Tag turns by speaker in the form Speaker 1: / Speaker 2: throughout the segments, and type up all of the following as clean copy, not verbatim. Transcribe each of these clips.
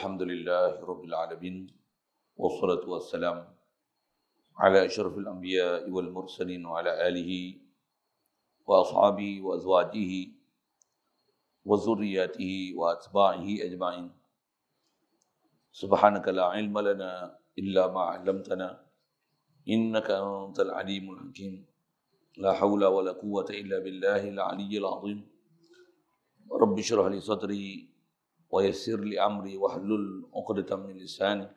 Speaker 1: Alhamdulillah Rabbil Alamin. Wassalatu wassalam ala asyrafil anbiya wal mursalin wa ala alihi wa ashabihi wa azwajihi wa zurriyatihi wa atba'ihi ajma'in. Subhanaka la ilma lana illa ma 'allamtana innaka antal alimul hakim. La haula wa la quwwata illa billahil aliyyil azim. Rabbi shrah li sadri wa yassir li amri wahlul 'uqdatam min lisani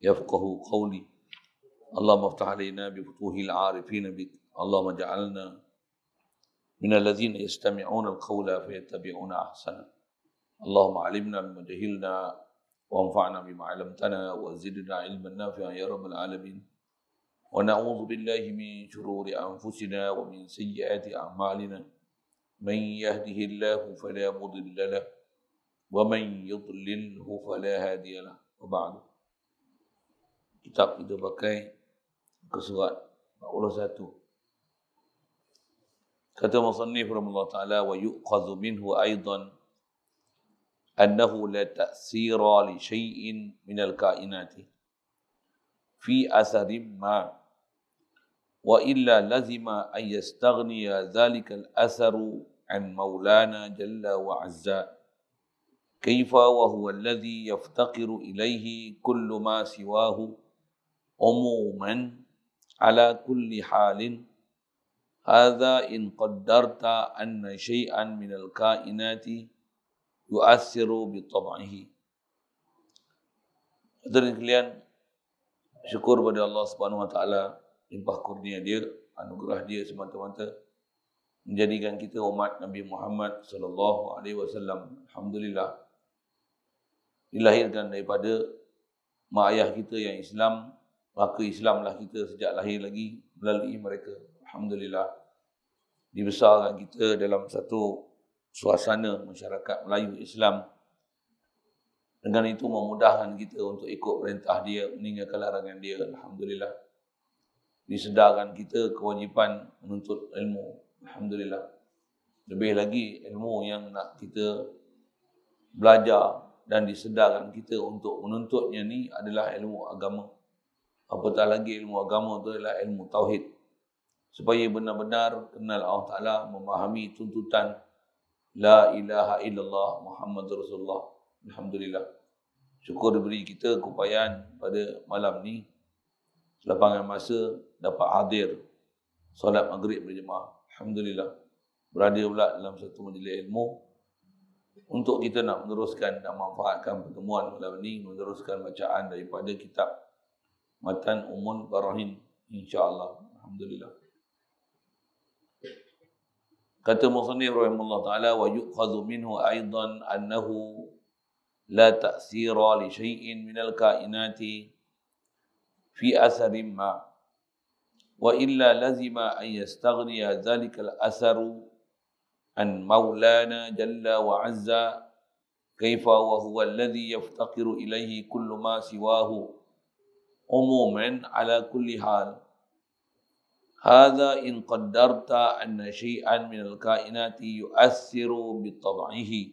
Speaker 1: yafqahu qawli. Allahumma iftah alaina bi futuhil 'arifin bik. Allahumma ja'alna minal ladzina yastami'una al-qawla fayattabi'una ahsana. Allahumma 'allimna bima jahilna wa anfa'na bima 'allamtana wa zidna 'ilman nafi'an ya rabbal alamin. Wa na'udzu billahi min shururi anfusina wa min sayyiati a'malina. Man yahdihillahu fala mudilla lahu wa man yudlilhu fala hadiya lahu. Wa ba'du. Kitab kita pakai ke surat 41. Kata musannif rahimahullah ta'ala, wa yu'khadhu minhu aidan annahu la ta'sira li syai'in minal kainati fi asarin ma wa illa lazima an yastaghniya dhalika al-asaru an maulana jalla wa azza kaifa wa huwa alladhi yaftaqiru ilayhi kullu ma siwahu umuman ala kulli halin. Hadza in qaddarta anna syai'an minal kainati yu'assiru bi tab'ihi. Hadirin sekalian, syukur pada Allah Subhanahu wa taala limpah kurnia dia, anugerah dia semata-mata menjadikan kita umat Nabi Muhammad sallallahu alaihi wasallam. Alhamdulillah dilahirkan daripada mak ayah kita yang Islam, maka Islamlah kita sejak lahir lagi melalui mereka. Alhamdulillah dibesarkan kita dalam satu suasana masyarakat Melayu Islam. Dengan itu memudahkan kita untuk ikut perintah dia, meninggalkan larangan dia. Alhamdulillah disedarkan kita kewajipan menuntut ilmu. Alhamdulillah. Lebih lagi ilmu yang nak kita belajar dan disedarkan kita untuk menuntutnya ni adalah ilmu agama. Apatah lagi ilmu agama itu adalah ilmu tauhid. Supaya benar-benar kenal Allah Ta'ala, memahami tuntutan La ilaha illallah Muhammad Rasulullah. Alhamdulillah. Syukur diberi kita keupayaan pada malam ni, selapangan masa dapat hadir solat maghrib berjemaah. Alhamdulillah. Berada pula dalam satu majlis ilmu untuk kita nak meneruskan dan manfaatkan pertemuan malam ni, meneruskan bacaan daripada kitab Matan Ummul Barahin, insya-Allah. Alhamdulillah. Kata musannif rahimahullah ta'ala, wa yu'khadhu minhu aidan annahu la ta'sira li syai'in minal kainati fi asarin ma wa illa lazima an yastaghniya dhalika al-asaru an maulana jalla wa azza kaifa wa huwa alladhi yaftaqiru ilayhi kullu ma siwahu umuman ala kulli hal. Hadza in qaddarta anna syai'an minal kainati yu'assiru bi tab'ihi.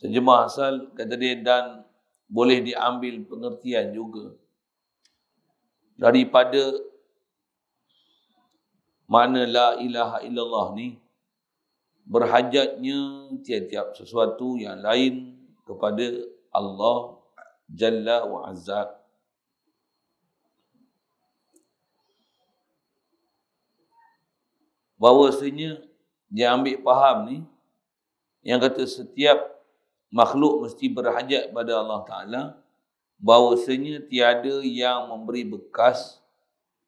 Speaker 1: Terjemah asal kata dia, dan boleh diambil pengertian juga daripada makna la ilaha illallah ni, berhajatnya tiap-tiap sesuatu yang lain kepada Allah Jalla wa Azza. Bahawasanya dia ambil faham ni, yang kata setiap makhluk mesti berhajat pada Allah Ta'ala, bahawasanya tiada yang memberi bekas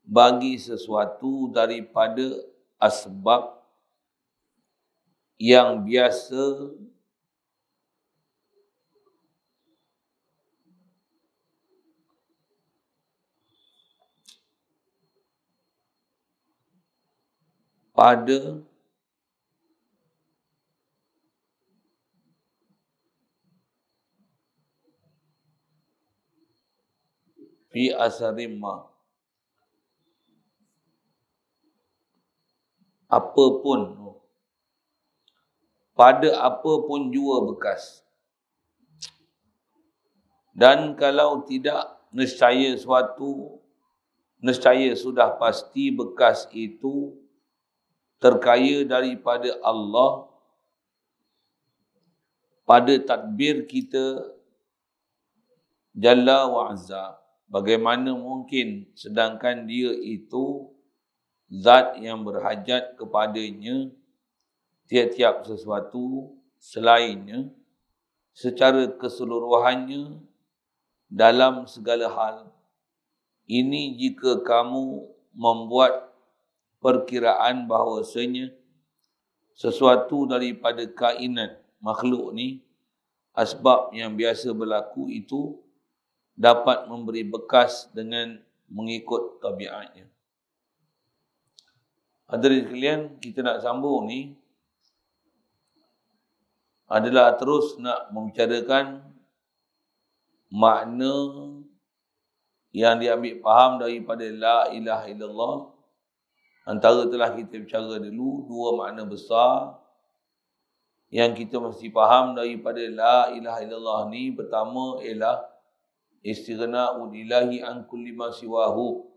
Speaker 1: bagi sesuatu daripada asbab yang biasa pada fi asarim ma, apapun pada apa pun jua bekas. Dan kalau tidak, nescaya sudah pasti bekas itu terkaya daripada Allah pada tadbir kita Jalla wa Azza. Bagaimana mungkin sedangkan dia itu zat yang berhajat kepadanya tiap-tiap sesuatu selainnya secara keseluruhannya dalam segala hal. Ini jika kamu membuat perkiraan bahawasanya sesuatu daripada kainat makhluk ni, asbab yang biasa berlaku itu dapat memberi bekas dengan mengikut tabiatnya. Hadirin sekalian, kita nak sambung ni adalah terus nak membicarakan makna yang diambil faham daripada la ilaha illallah. Antara telah kita bicara dulu, dua makna besar yang kita mesti faham daripada la ilaha illallah ni. Pertama ialah istighna'u lillahi an kulli ma siwahu.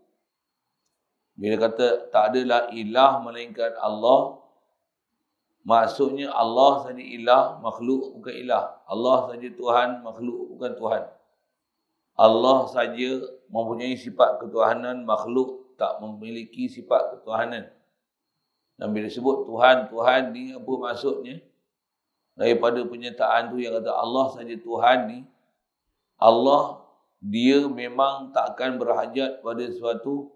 Speaker 1: Bila kata tak adalah ilah melainkan Allah, maksudnya Allah saja ilah, makhluk bukan ilah. Allah saja Tuhan, makhluk bukan Tuhan. Allah saja mempunyai sifat ketuhanan, makhluk tak memiliki sifat ketuhanan. Dan bila sebut Tuhan, Tuhan ni apa maksudnya? Daripada pernyataan tu yang kata Allah saja Tuhan ni, Allah dia memang takkan berhajat pada sesuatu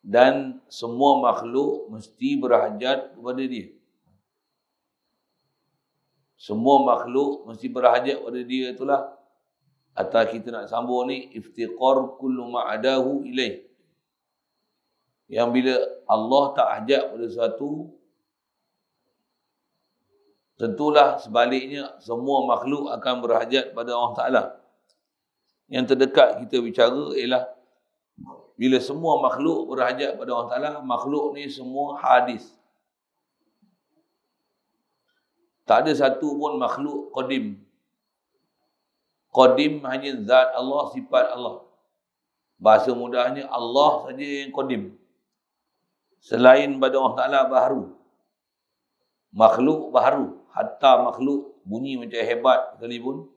Speaker 1: dan semua makhluk mesti berhajat kepada dia. Semua makhluk mesti berhajat kepada dia, itulah. Atau kita nak sambung ni, iftiqar kullu ma'adahu ilaih. Yang bila Allah tak hajat pada sesuatu, tentulah sebaliknya semua makhluk akan berhajat pada Allah Ta'ala. Yang terdekat kita bicara ialah bila semua makhluk berhajat pada Allah Ta'ala, makhluk ni semua hadis. Tak ada satu pun makhluk qadim. Qadim hanya zat Allah, sifat Allah. Bahasa mudahnya, Allah saja yang qadim. Selain pada Allah Ta'ala baharu. Makhluk baharu. Hatta makhluk bunyi macam hebat sekalipun,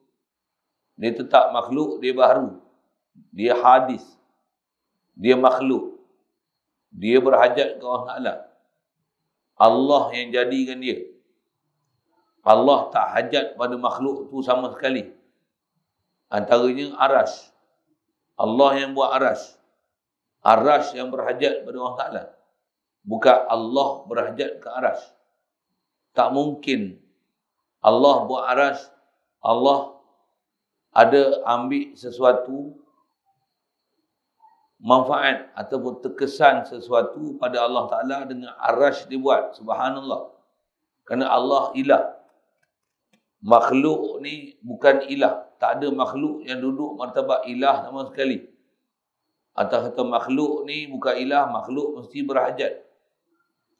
Speaker 1: dia tetap makhluk, dia baharu. Dia hadis. Dia makhluk. Dia berhajat ke Allah Ta'ala. Allah yang jadikan dia. Allah tak hajat pada makhluk tu sama sekali. Antaranya aras. Allah yang buat aras. Aras yang berhajat pada Allah Ta'ala. Bukan Allah berhajat ke aras. Tak mungkin Allah buat aras, Allah ada ambil sesuatu manfaat ataupun terkesan sesuatu pada Allah Ta'ala dengan aras dia buat. Subhanallah. Kerana Allah ilah. Makhluk ni bukan ilah. Tak ada makhluk yang duduk martabat ilah sama sekali. Atau kata makhluk ni bukan ilah, makhluk mesti berhajat.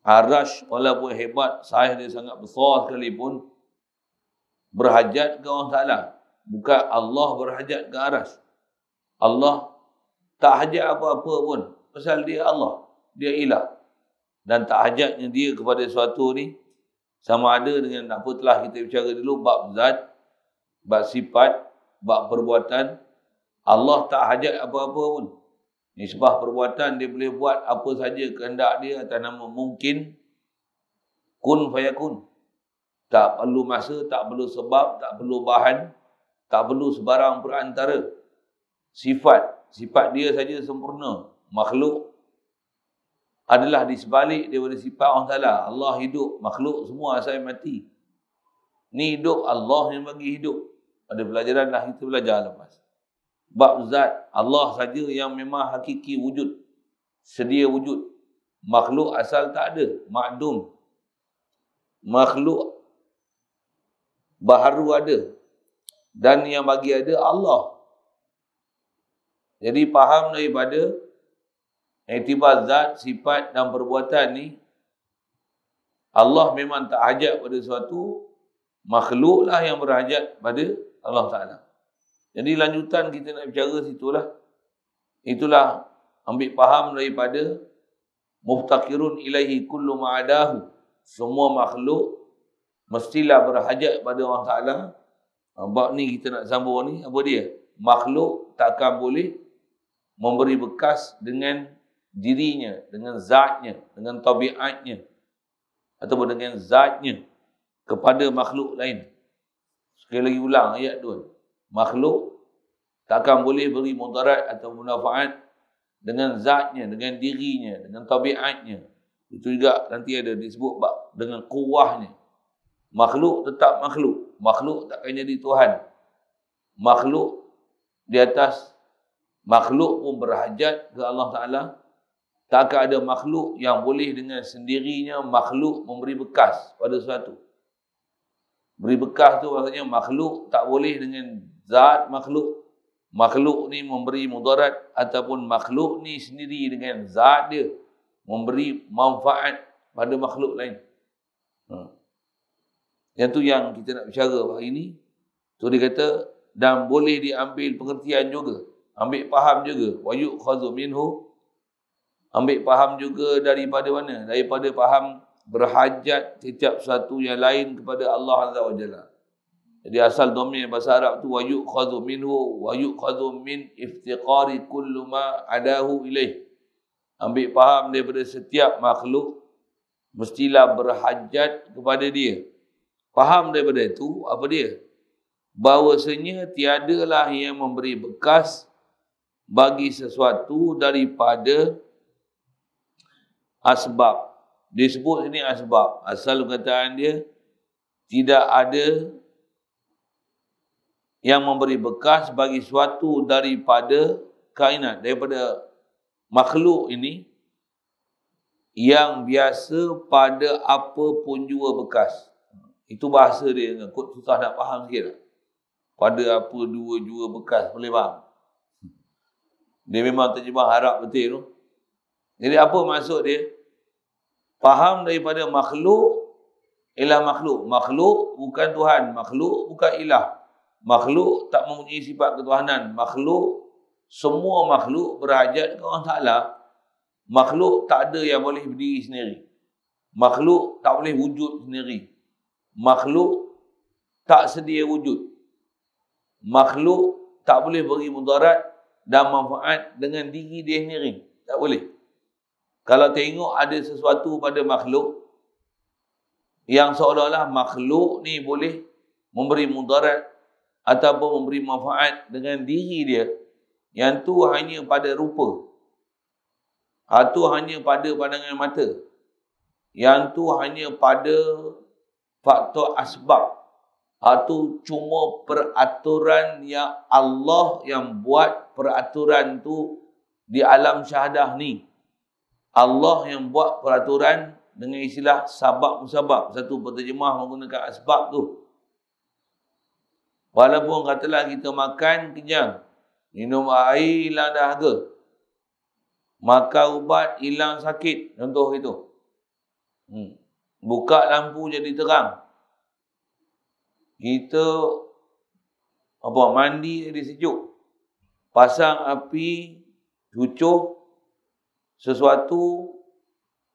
Speaker 1: Arash walaupun hebat, saiz dia sangat besar sekalipun, berhajat ke Allah Ta'ala. Bukan Allah berhajat ke arash. Allah tak hajat apa-apa pun. Pasal dia Allah. Dia ilah. Dan tak hajatnya dia kepada sesuatu ni, sama ada dengan apa telah kita bicara dulu, bab zat, bab sifat, bab perbuatan. Allah tak hajat apa-apa pun. Nisbah perbuatan dia boleh buat apa saja kehendak dia atas nama mungkin. Kun fayakun. Tak perlu masa, tak perlu sebab, tak perlu bahan, tak perlu sebarang perantara. Sifat dia saja sempurna. Makhluk adalah di sebalik daripada sifat Allah Ta'ala. Allah hidup, makhluk semua asal mati. Ni hidup, Allah yang bagi hidup. Ada pelajaran lah kita belajar lepas. Bab zat, Allah saja yang memang hakiki wujud. Sedia wujud. Makhluk asal tak ada. Ma'dum. Makhluk baharu ada. Dan yang bagi ada Allah. Jadi faham daripada iktibar zat, sifat dan perbuatan ni, Allah memang tak hajat pada sesuatu, makhluklah yang berhajat pada Allah Ta'ala. Jadi lanjutan kita nak bicara situlah. Itulah ambil faham daripada muftaqirun ilaihi kullu ma'adahu. Semua makhluk mestilah berhajat pada Allah Ta'ala. Bab ni kita nak sambung ni, apa dia? Makhluk takkan boleh memberi bekas dengan dirinya, dengan zatnya, dengan tabiatnya, ataupun dengan zatnya kepada makhluk lain. Sekali lagi ulang ayat tu. Makhluk takkan boleh beri mudarat atau manfaat dengan zatnya, dengan dirinya, dengan tabiatnya. Itu juga nanti ada disebut dengan kuahnya. Makhluk tetap makhluk. Makhluk takkan jadi Tuhan. Makhluk di atas makhluk pun berhajat ke Allah Ta'ala. Takkan ada makhluk yang boleh dengan sendirinya makhluk memberi bekas pada sesuatu. Beri bekas tu maksudnya makhluk tak boleh dengan zat makhluk. Makhluk ni memberi mudarat ataupun makhluk ni sendiri dengan zat dia memberi manfaat pada makhluk lain. Yang tu yang kita nak bicara hari ini. Tu dia kata, dan boleh diambil pengertian juga. Ambil faham juga. Wa yu'khadhu minhu. Ambil faham juga daripada mana? Daripada faham berhajat setiap satu yang lain kepada Allah Azza wa Jalla. Jadi asal domain bahasa Arab tu wa yu'khadhu minhu wa yu'khadhu min iftiqari kullu ma adahu ilaih. Ambil faham daripada setiap makhluk mestilah berhajat kepada dia. Faham daripada itu apa dia? Bahawasanya tiadalah yang memberi bekas bagi sesuatu daripada asbab. Disebut sini asbab. Asal perkataan dia, tidak ada yang memberi bekas bagi sesuatu daripada kainat, daripada makhluk ini yang biasa pada apa pun jua bekas. Itu bahasa dia. Kod susah nak faham sikit tak? Pada apa dua jua bekas. Boleh faham? Dia memang terjemah Arab betul tu. Jadi apa maksud dia? Faham daripada makhluk ialah makhluk. Makhluk bukan Tuhan. Makhluk bukan ilah. Makhluk tak mempunyai sifat ketuhanan. Makhluk, semua makhluk berhajat ke Allah Ta'ala. Makhluk tak ada yang boleh berdiri sendiri. Makhluk tak boleh wujud sendiri. Makhluk tak sedia wujud. Makhluk tak boleh beri mudarat dan manfaat dengan diri dia sendiri. Tak boleh. Kalau tengok ada sesuatu pada makhluk yang seolah-olah makhluk ni boleh memberi mudarat ataupun memberi manfaat dengan diri dia, yang tu hanya pada rupa. Itu hanya pada pandangan mata. Yang tu hanya pada faktor asbab. Itu cuma peraturan yang Allah yang buat peraturan tu di alam syahadah ni. Allah yang buat peraturan dengan istilah sabab-musabab. Satu penterjemah menggunakan asbab tu. Walaupun katalah kita makan kenyang, minum air hilang dahaga, makan ubat hilang sakit, contoh itu. Buka lampu jadi terang. Kita mandi jadi sejuk. Pasang api, cucuk sesuatu,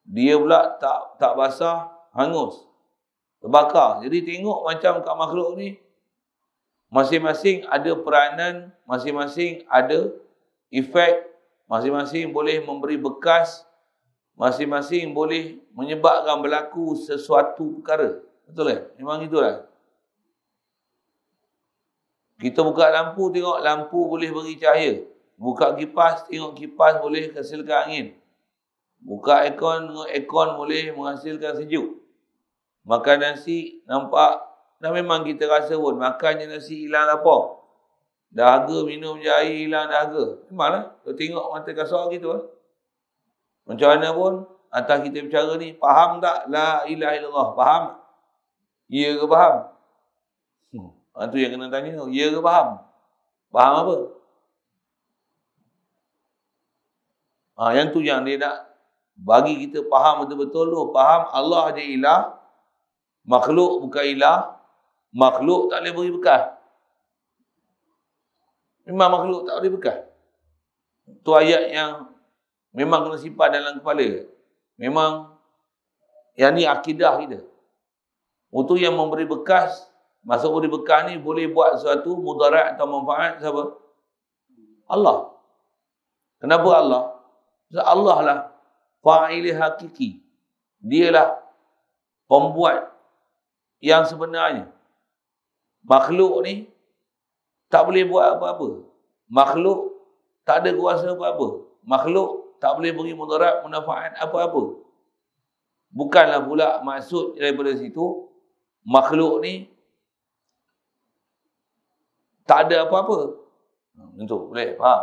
Speaker 1: dia pula tak basah, hangus, terbakar. Jadi tengok macam kat makhluk ni, masing-masing ada peranan, masing-masing ada efek, masing-masing boleh memberi bekas, masing-masing boleh menyebabkan berlaku sesuatu perkara. Betul kan? Memang itulah. Kita buka lampu, tengok lampu boleh beri cahaya. Buka kipas, tengok kipas boleh hasilkan angin. Buka aircon, tengok aircon boleh menghasilkan sejuk. Makan nasi, nampak, dah memang kita rasa pun, makan je nasi hilang lapar. Dahaga, minum je air hilang dahaga. Memanglah, kalau tengok mata kasar gitu lah. Macam mana pun, atas kita bicara ni, faham tak? La ilaha illallah. Faham? Ya ke faham? Itu yang kena tanya. Ya ke faham? Faham apa? Yang tu yang dia nak Bagi kita faham betul-betul tu, faham Allah je ilah, makhluk bukan ilah, makhluk tak boleh beri bekas. Memang makhluk tak boleh bekas. Tu ayat yang memang kena simpan dalam kepala. Memang yang ni akidah kita. Untuk yang memberi bekas, maksud beri bekas ni boleh buat sesuatu mudarat atau manfaat siapa? Allah. Kenapa Allah? Sebab Allah lah fa'il hakiki. Dialah pembuat yang sebenarnya. Makhluk ni tak boleh buat apa-apa. Makhluk tak ada kuasa apa-apa. Makhluk tak boleh beri mudarat, manfaat apa-apa. Bukanlah pula maksud daripada situ makhluk ni tak ada apa-apa. Tentu, boleh faham?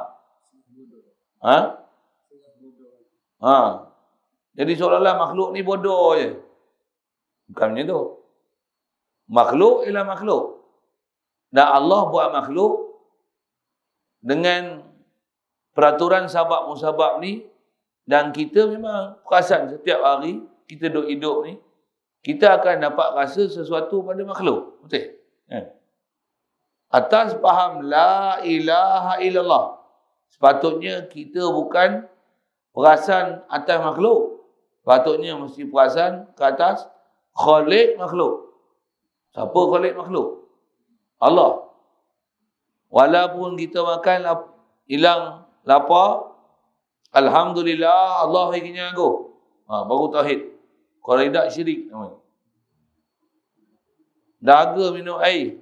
Speaker 1: Jadi seolah-olah makhluk ni bodoh je. Bukan macam tu. Makhluk ialah makhluk. Dan Allah buat makhluk dengan peraturan sabab musabab ni, dan kita memang perasan setiap hari kita hidup ni, kita akan dapat rasa sesuatu pada makhluk. Betul? Atas faham la ilaha illallah, sepatutnya kita bukan perasan atas makhluk. Sepatutnya mesti perasan ke atas khalik makhluk. Siapa khalik makhluk? Allah. Walaupun kita makan hilang lapar, alhamdulillah Allah bagi kenyang aku. Baru tauhid. Kalau tidak syirik namanya. Dahaga minum air.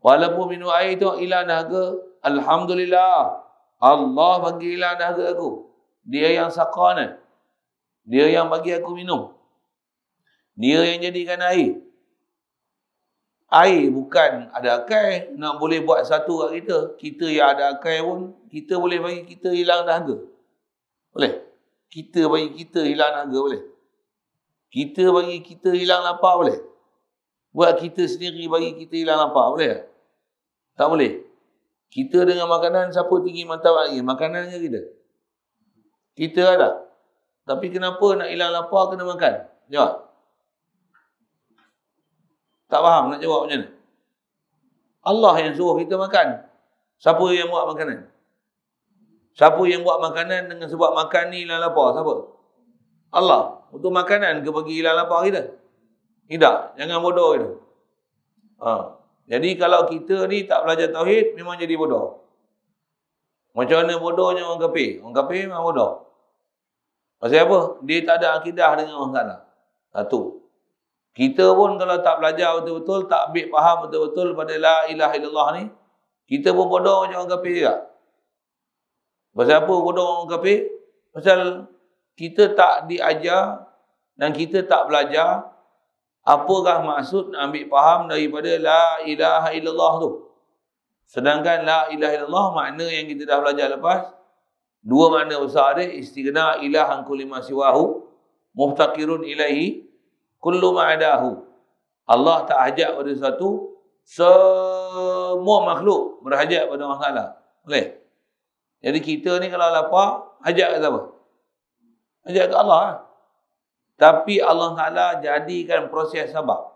Speaker 1: Walaupun minum air tu hilang dahaga, alhamdulillah Allah bagi hilang dahaga aku. Dia yang sakana. Dia yang bagi aku minum. Dia yang jadikan air. Air bukan ada akal nak boleh buat satu kat kita. Kita yang ada akal pun, kita boleh bagi kita hilang dahaga. Boleh? Kita bagi kita hilang dahaga boleh? Kita bagi kita hilang lapar boleh? Buat kita sendiri bagi kita hilang lapar boleh? Tak boleh? Kita dengan makanan, siapa tinggi martabat lagi? Makanan ke kita? Kita ada. Tapi kenapa nak hilang lapar kena makan? Jawab. Tak faham nak jawab macam mana? Allah yang suruh kita makan. Siapa yang buat makanan? Siapa yang buat makanan dengan sebab makan ni hilang lapar? Siapa? Allah. Untuk makanan ke bagi hilang lapar kita? Tidak. Jangan bodoh kita. Jadi kalau kita ni tak belajar tauhid, memang jadi bodoh. Macam mana bodohnya orang kafir? Orang kafir memang bodoh. Pasal apa? Dia tak ada akidah dengan orang Ta'ala. Satu. Kita pun kalau tak belajar betul-betul, tak ambil faham betul-betul pada la ilaha illallah ni, kita pun bodoh macam orang kafir juga. Pasal apa bodoh orang kafir? Pasal kita tak diajar dan kita tak belajar apakah maksud nak ambil faham daripada la ilaha illallah tu. Sedangkan la ilaha illallah makna yang kita dah belajar lepas, dua makna besar dia, istighna ilahan kulli ma siwahu, muftaqirun ilaihi kullu ma'adahu. Allah tak hajat pada satu, semua makhluk berhajat pada Allah Ta'ala. Boleh? Jadi kita ni kalau lapar, hajat ke siapa? Hajat ke Allah lah. Tapi Allah Ta'ala jadikan proses sabar.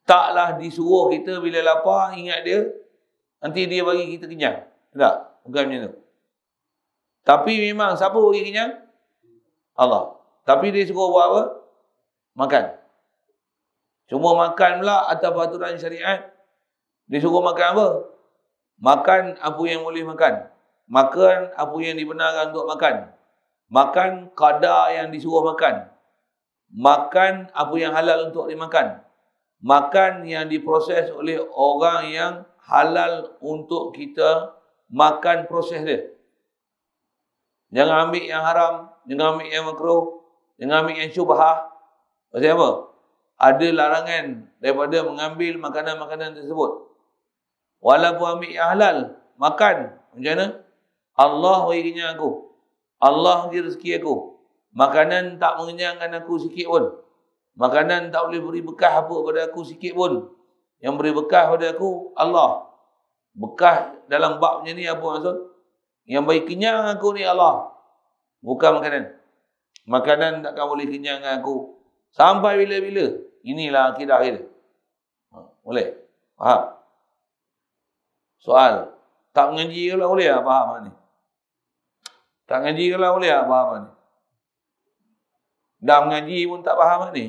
Speaker 1: Taklah disuruh kita bila lapar, ingat dia, nanti dia bagi kita kenyang. Tak? Bukan macam tu. Tapi memang siapa bagi kenyang? Allah. Tapi dia suruh buat apa? Makan. Cuma makan pula atas peraturan syariat. Dia suruh makan apa? Makan apa yang boleh makan. Makan apa yang dibenarkan untuk makan. Makan kadar yang disuruh makan. Makan apa yang halal untuk dimakan. Makan yang diproses oleh orang yang halal untuk kita makan proses dia. Jangan ambil yang haram. Jangan ambil yang makruh. Jangan ambil yang syubhah. Pasal apa? Ada larangan daripada mengambil makanan-makanan tersebut. Walaupun ambil yang halal, makan. Macam mana? Allah bagi kenyang aku. Allah bagi rezeki aku. Makanan tak mengenyangkan aku sikit pun. Makanan tak boleh beri bekas apa pada aku sikit pun. Yang beri bekas pada aku, Allah. Bekas dalam bab macam ni apa maksud? Yang bagi kenyang aku ni Allah. Bukan makanan. Makanan takkan boleh kenyangkan aku. Sampai bila-bila. Inilah akidah kita. Boleh? Faham? Soal. Tak mengaji kalau boleh tak faham ni? Tak mengaji kalau boleh tak faham ni? Dah mengaji pun tak faham ni?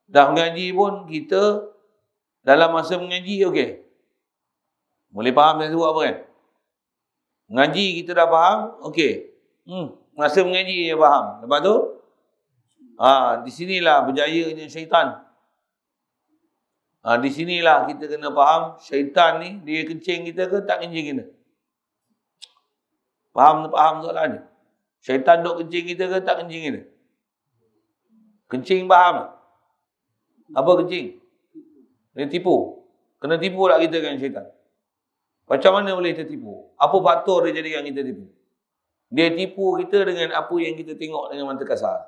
Speaker 1: Dah mengaji pun kita dalam masa mengaji okey. Boleh faham saya sebut apa kan? Mengaji kita dah faham, okey. Masa mengaji dia faham. Lepas tu di sinilah berjayanya syaitan. Di sinilah kita kena faham syaitan ni dia kencing kita ke tak kencing kita. Faham soalan ni? Syaitan duk kencing kita ke tak kencing kita? Kencing faham tak? Apa kencing? Dia tipu. Kena tipu tak kita kan syaitan? Macam mana boleh tertipu? Apa faktor dia jadikan kita tipu? Dia tipu kita dengan apa yang kita tengok dengan mata kasar.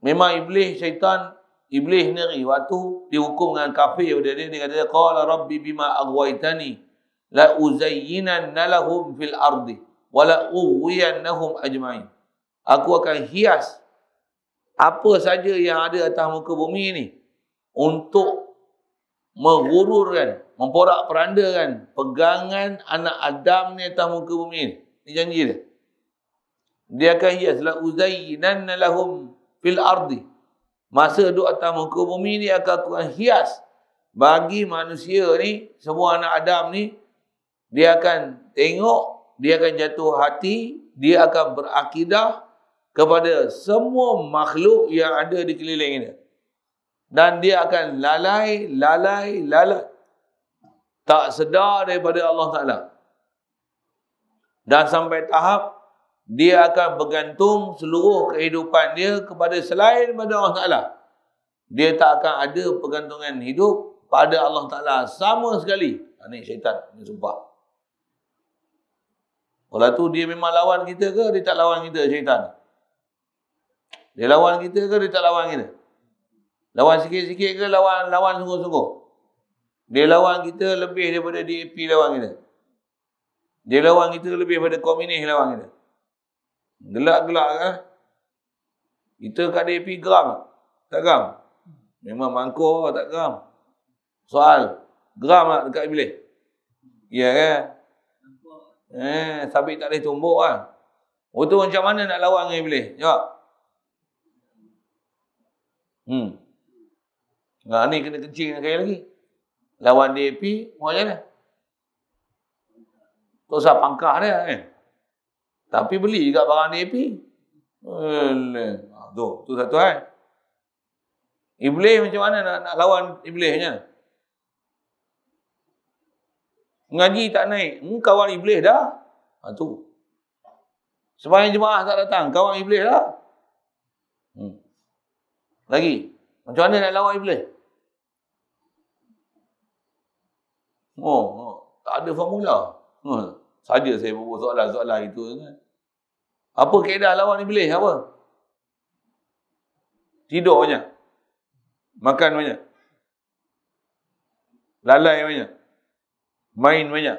Speaker 1: Memang iblis, syaitan, iblis ni waktu dihukum dengan kafir dia kata qala rabbi bima aghwaytani la uzayyinanna lahum fil ardi wa la ughwiyannahum ajma'in. Aku akan hias apa saja yang ada atas muka bumi ni untuk menggururkan, memporak-perandakan pegangan anak Adam ni atas muka bumi ni. Ini janji dia. Dia akan hias la uzayyinanna lahum fil ardi. Masa duduk atas muka bumi ni akan hias bagi manusia ni, semua anak Adam ni, dia akan tengok, dia akan jatuh hati, dia akan berakidah kepada semua makhluk yang ada di keliling ini. Dan dia akan lalai. Tak sedar daripada Allah Ta'ala. Dan sampai tahap dia akan bergantung seluruh kehidupan dia kepada selain daripada Allah Ta'ala. Dia tak akan ada pergantungan hidup pada Allah Ta'ala sama sekali. Ini syaitan. Ini sumpah. Kalau tu dia memang lawan kita ke dia tak lawan kita syaitan? Dia lawan kita ke dia tak lawan kita? Lawan sikit-sikit ke lawan sungguh-sungguh? Dia lawan kita lebih daripada DAP lawan kita. Dia lawan kita lebih daripada komunis lawan kita. Gelak-gelak kan? Kita kat DAP geram tak geram? Memang mangkuk tak geram. Soal, geram tak dekat iblis? Ya kan? Sabit tak boleh tumbuk kan? Tu macam mana nak lawan dengan iblis? Jawab. Ni kena kencing sekali lagi. Lawan DAP, macam mana? Tak usah pangkah dia kan? Tapi beli juga barang DAP. Tu satu kan? Iblis macam mana nak lawan iblis macam mana? Ngaji tak naik. Kawan iblis dah. Tu. Sembahyang jemaah tak datang. Kawan iblis dah. Lagi. Macam mana nak lawan iblis? Tak ada formula. Saja saya buat soalan-soalan itu. Apa kaedah lawan iblis? Apa? Tidur banyak. Makan banyak. Lalai banyak. Main banyak.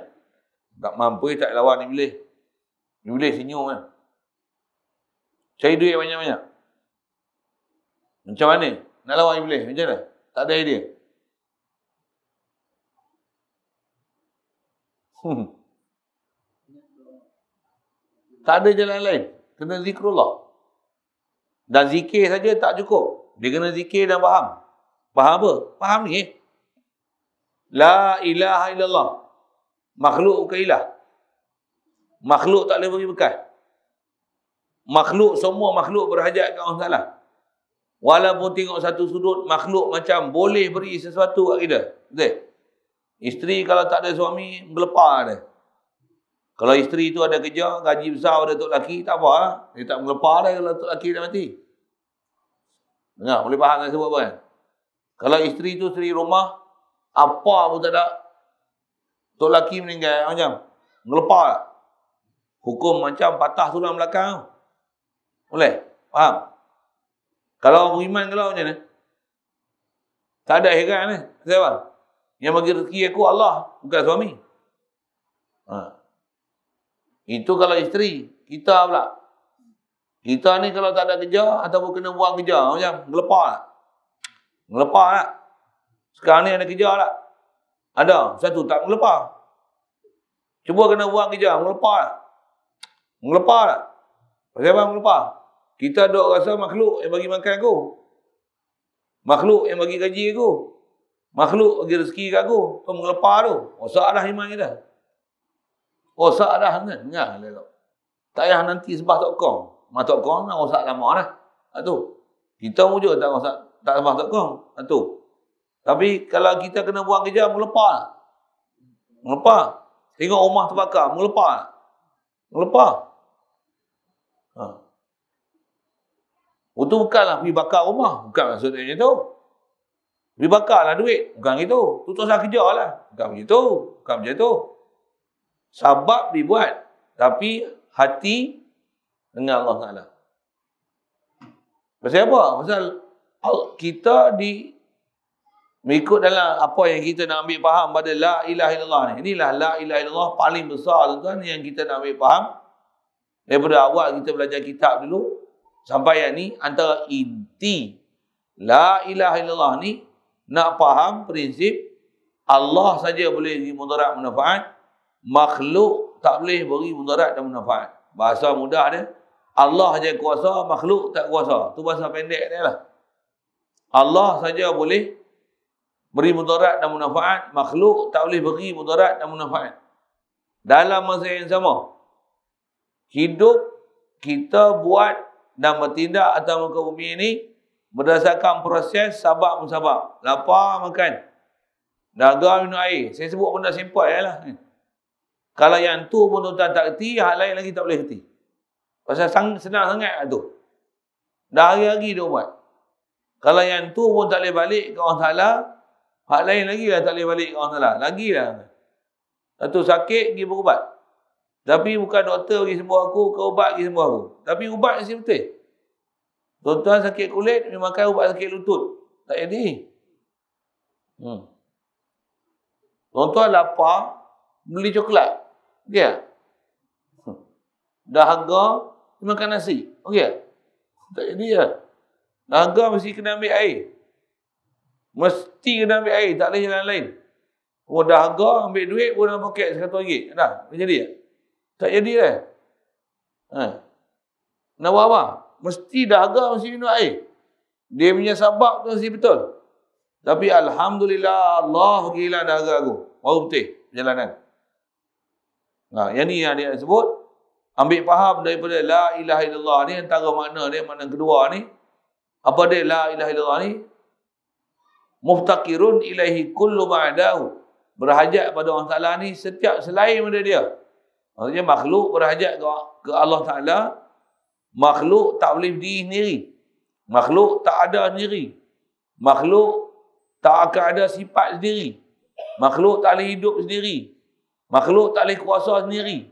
Speaker 1: Tak mampu tak lawan iblis. Iblis senyum kan. Cari duit banyak-banyak. Macam mana nak lawan iblis? Macam mana? Tak ada idea. Tak ada jalan lain. Kena zikrullah. Dan zikir saja tak cukup. Dia kena zikir dan faham. Faham apa? Faham ni. La ilaha illallah. Makhluk bukan ilah. Makhluk tak boleh beri bekas. Makhluk, semua makhluk berhajat ke Allah Ta'ala. Walaupun tengok satu sudut, makhluk macam boleh beri sesuatu kat kita. Betul? Isteri kalau tak ada suami, gelepar dia. Kalau isteri tu ada kerja, gaji besar pada tok lelaki, tak apa lah. Dia tak gelepar dia kalau tok lelaki dah mati. Dengar, boleh faham kan sebab apa kan? Kalau isteri tu isteri rumah, apa pun tak ada. Tok lelaki meninggal macam, gelepar tak? Hukum macam patah tulang belakang. Boleh? Faham? Kalau beriman kalau macam mana? Tak ada heran ni. Kenapa? Yang bagi rezeki aku Allah, bukan suami. Itu kalau isteri. Kita pula. Kita ni kalau tak ada kerja ataupun kena buang kerja, macam ngelepah tak? Ngelepah tak? Sekarang ni ada kerja tak? Ada. Satu tak ngelepah. Cuba kena buang kerja, ngelepah tak? Ngelepah tak? Pasal apa ngelepah? Kita duk rasa makhluk yang bagi makan aku. Makhluk yang bagi gaji aku. Makhluk bagi rezeki kat aku. Tu mengelepah tu. Rosak dah iman kita. Rosak dah kan? Dengar elok. Tak payah nanti sebah tok kong. Mak tok kong nak rosak lama dah. Tu. Kita wujud tak rosak, tak sebah tok kong. Tu. Tapi kalau kita kena buang kerja, mengelepah tak? Mengelepah. Tengok rumah terbakar, mengelepah tak? Mengelepah. Itu bukanlah pergi bakar rumah. Bukan maksudnya macam tu. Pergi bakarlah duit. Bukan gitu. Tu teruslah kerja lah. Bukan begitu. Bukan macam tu. Sabab dibuat. Tapi hati dengan Allah Ta'ala. Pasal apa? Pasal kita mengikut dalam apa yang kita nak ambil faham pada la ilaha illallah ni. Inilah la ilaha illallah paling besar tuan-tuan yang kita nak ambil faham. Daripada awal kita belajar kitab dulu. Sampai yang ni antara inti la ilaha illallah ni nak faham prinsip Allah saja boleh beri mudarat manfaat, makhluk tak boleh beri mudarat dan manfaat. Bahasa mudah dia, Allah saja kuasa, makhluk tak kuasa. Tu bahasa pendek dia lah. Allah saja boleh beri mudarat dan manfaat, makhluk tak boleh beri mudarat dan manfaat. Dalam masa yang sama, hidup kita buat dan bertindak atas muka bumi ini berdasarkan proses sabab musabab. Lapar, makan. Dahaga, minum air. Saya sebut benda simple lah. Kalau yang tu pun tuan-tuan tak kerti, hal lain lagi tak boleh kerti. Pasal senang sangat tu. Dah hari-hari dia buat. Kalau yang tu pun tak boleh balik ke Allah Ta'ala, hal lain lagi lah tak boleh balik ke Allah Ta'ala. Lagi lah. Satu sakit, pergi berubat. Tapi bukan doktor pergi sembuh aku, ke ubat pergi sembuh aku. Tapi ubat mesti betul. Tuan-tuan sakit kulit, dia makan ubat sakit lutut. Tak jadi. Tuan-tuan lapar, beli coklat. Okey tak? Dahaga, dia makan nasi. Okey tak? Tak jadi lah. Dahaga mesti kena ambil air. Mesti kena ambil air, tak boleh jalan lain. Oh, dahaga, ambil duit pun dalam poket RM100. Dah, boleh jadi tak? Tak jadi lah. Nak buat apa? Mesti dahaga, mesti minum air. Dia punya sabab tu mesti betul. Tapi Alhamdulillah, Allah gila dahaga aku. Baru betul perjalanan. Yang ni yang dia sebut. Ambil faham daripada la ilaha illallah ni. Antara makna dia, makna kedua ni. Apa dia la ilaha illallah ni? Muftaqirun ilaihi kullu ma'adahu. Berhajat pada Allah Ta'ala ni setiap selain daripada dia. Maksudnya makhluk berhajat ke Allah Ta'ala. Makhluk tak boleh berdiri sendiri. Makhluk tak ada sendiri. Makhluk tak akan ada sifat sendiri. Makhluk tak boleh hidup sendiri. Makhluk tak boleh kuasa sendiri.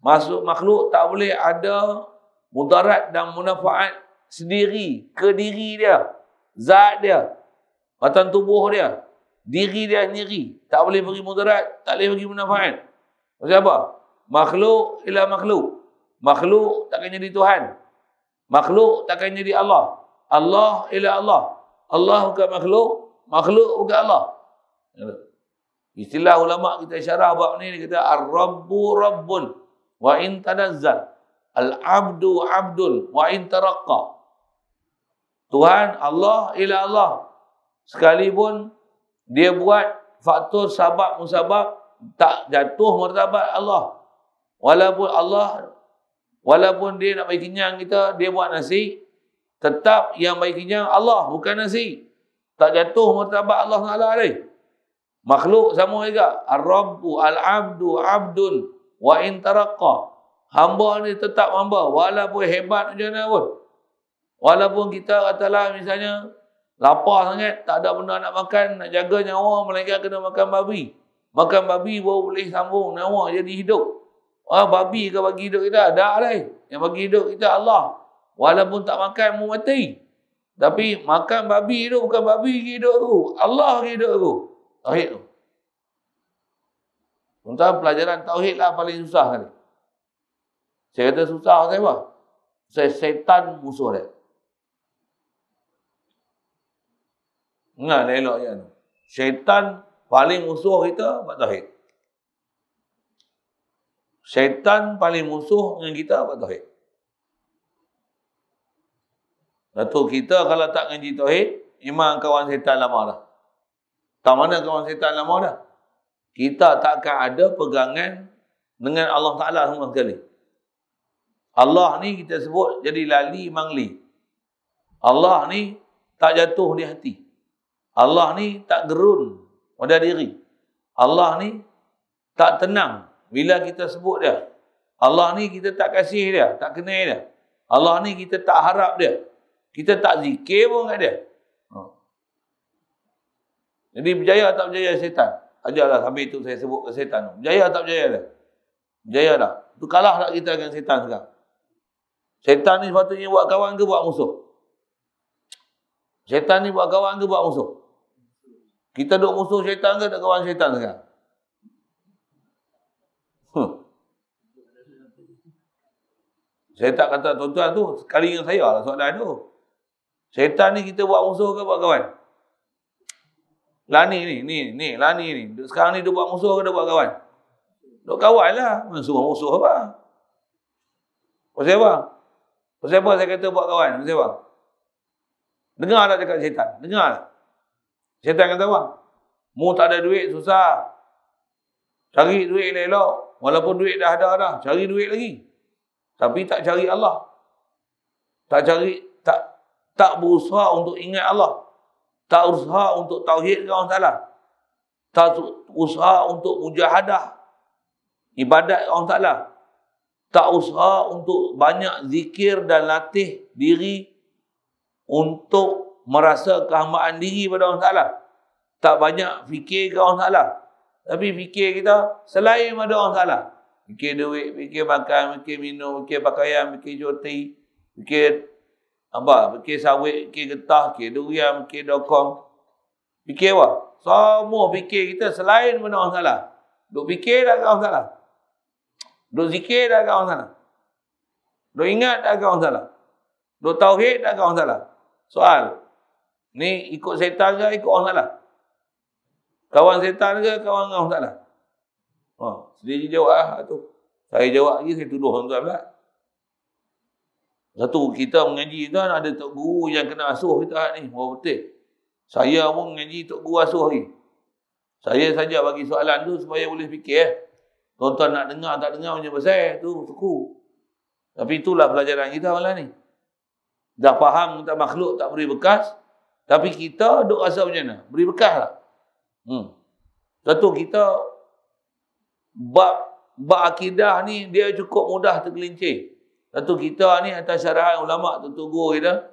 Speaker 1: Makhluk tak boleh ada mudarat dan manfaat sendiri. Ke diri dia. Zat dia. Batang tubuh dia. Diri dia sendiri. Tak boleh beri mudarat. Tak boleh beri manfaat. Maksud apa? Makhluk ialah makhluk. Makhluk takkan jadi Tuhan. Makhluk takkan jadi Allah. Allah ialah Allah. Allah bukan makhluk. Makhluk bukan Allah. Istilah ulama kita syarah bab ni, dia kata Ar-Rabbu Rabbun wa in tanazzal. Al-Abdu Abdun wa in taraqqa. Tuhan Allah ialah Allah. Sekalipun dia buat faktor sabab musabab, tak jatuh martabat Allah. Walaupun dia nak bagi kenyang kita, dia buat nasi, tetap yang bagi kenyang Allah, bukan nasi. Tak jatuh martabat Allah Ta'ala ni. Makhluk sama juga. Ar-Rabbu, Al-Abdu, Abdun, wa in taraqqa. Hamba ni tetap hamba, walaupun hebat macam mana pun. Walaupun kita katalah misalnya, lapar sangat, tak ada benda nak makan, nak jaga nyawa, melainkan kena makan babi. Makan babi baru boleh sambung nyawa jadi hidup. Babi ke bagi hidup kita? Tak lah. Yang bagi hidup kita Allah. Walaupun tak makan, mau mati. Tapi makan babi tu bukan babi hidup tu. Allah hidup tu. Tauhid tu. Tuan-tuan, pelajaran tauhid lah paling susah kali. Saya kata susah saya apa? Syaitan musuh dia. Ingat elok je. Syaitan paling musuh kita buat tauhid. Syaitan paling musuh dengan kita buat tauhid. Datuk kita kalau tak ngaji tauhid, memang kawan syaitan lama dah. Tak mana kawan syaitan lama dah. Kita takkan ada pegangan dengan Allah Ta'ala sama sekali. Allah ni kita sebut jadi lali mangli. Allah ni tak jatuh di hati. Allah ni tak gerun pada diri. Allah ni tak tenang bila kita sebut dia. Allah ni kita tak kasih dia, tak kenal dia. Allah ni kita tak harap dia. Kita tak zikir pun kat dia. Jadi berjaya tak berjaya syaitan? Ajarlah sambil itu saya sebut ke syaitan. Berjaya tak berjaya dia? Berjaya dah. Itu kalah tak kita dengan syaitan sekarang? Syaitan ni sepatutnya buat kawan ke buat musuh? Syaitan ni buat kawan ke buat musuh? Kita duk musuh syaitan ke tak kawan syaitan sekarang? Saya tak kata tuan-tuan tu, sekali dengan saya lah soalan tu. Syaitan ni kita buat musuh ke buat kawan? Lani ni, Lani ni. Sekarang ni dia buat musuh ke dia buat kawan? Duk kawan lah. Musuh apa? Pasal apa? Pasal apa saya kata buat kawan? Pasal apa? Dengar tak cakap syaitan? Dengar tak? Syaitan kata apa? Mu tak ada duit, susah. Cari duit elok. Walaupun duit dah ada dah. Cari duit lagi. Tapi tak cari Allah. Tak berusaha untuk ingat Allah. Tak usaha untuk tauhid ke orang Ta'ala. Tak usaha untuk mujahadah ibadat orang Ta'ala. Tak usaha untuk banyak zikir dan latih diri untuk merasa kehambaan diri pada Allah Ta'ala. Tak banyak fikir ke Allah Ta'ala. Tapi fikir kita selain pada Allah Ta'ala. Fikir duit, fikir makan, fikir minum, fikir pakaian, fikir cuti, fikir fikir sawit, fikir getah, fikir durian, fikir dokong. Fikir apa? Semua fikir kita selain pada Allah Ta'ala. Duk fikir dah ke Allah Ta'ala. Duk zikir dah ke Allah Ta'ala. Duk ingat dah ke Allah Ta'ala. Duk tauhid dah ke Allah Ta'ala. Soal. Ni ikut syaitan ke ikut Allah Ta'ala? Kawan syaitan ke kawan Allah Ta'ala? Sendiri jawab lah tu. Saya jawab lagi, saya tuduh tuan-tuan pula. Satu, kita mengaji tu ada tok guru yang kena asuh kita ni. Betul. Saya pun mengaji tok guru asuh lagi. Saya saja bagi soalan tu supaya boleh fikir. Tuan-tuan nak dengar tak dengar macam pasal tu suku. Tapi itulah pelajaran kita malam ni. Dah faham tentang makhluk tak beri bekas, tapi kita duk rasa macam mana? Beri bekas lah. Satu, kita bab akidah ni dia cukup mudah tergelincir. Satu, kita ni atas syarahan ulama' tutup guru kita,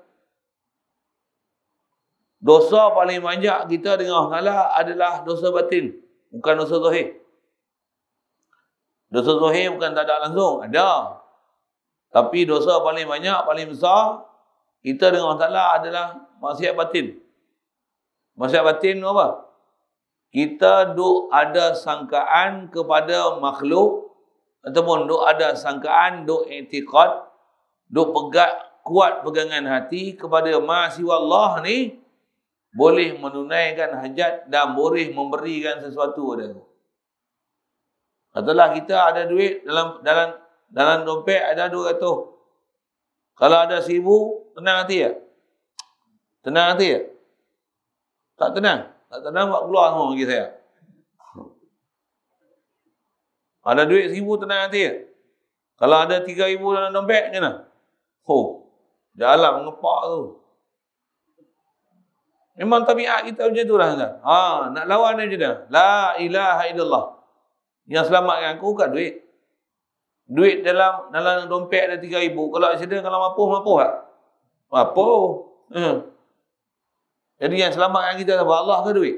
Speaker 1: dosa paling banyak kita dengan Allah Ta'ala adalah dosa batin, bukan dosa zahir. Dosa zahir bukan tak ada langsung, ada. Tapi dosa paling banyak, paling besar kita dengan Allah Ta'ala adalah maksiat batin. Maksiat batin tu apa? Kita duk ada sangkaan kepada makhluk, ataupun duk ada sangkaan, duk i'tiqad, duk kuat pegangan hati kepada ma siwa Allah ni boleh menunaikan hajat dan boleh memberikan sesuatu pada aku. Katalah kita ada duit dalam dompet ada 200. Kalau ada 1000, tenang hati tak? Tenang hati tak? Tak tenang. Tak tenang buat keluar semua bagi saya. Ada duit 1000, tenang hati tak? Kalau ada 3000 dalam dompet, macam mana? Jalan mengepak tu. Memang tabiat kita macam tu lah. Nak lawan dia macam mana? La ilaha illallah. Yang selamatkan aku bukan duit. Duit dalam dompet ada 3000. Kalau ada, kalau mampu tak? Mampu. Jadi yang selamatkan kita apa? Allah ke duit?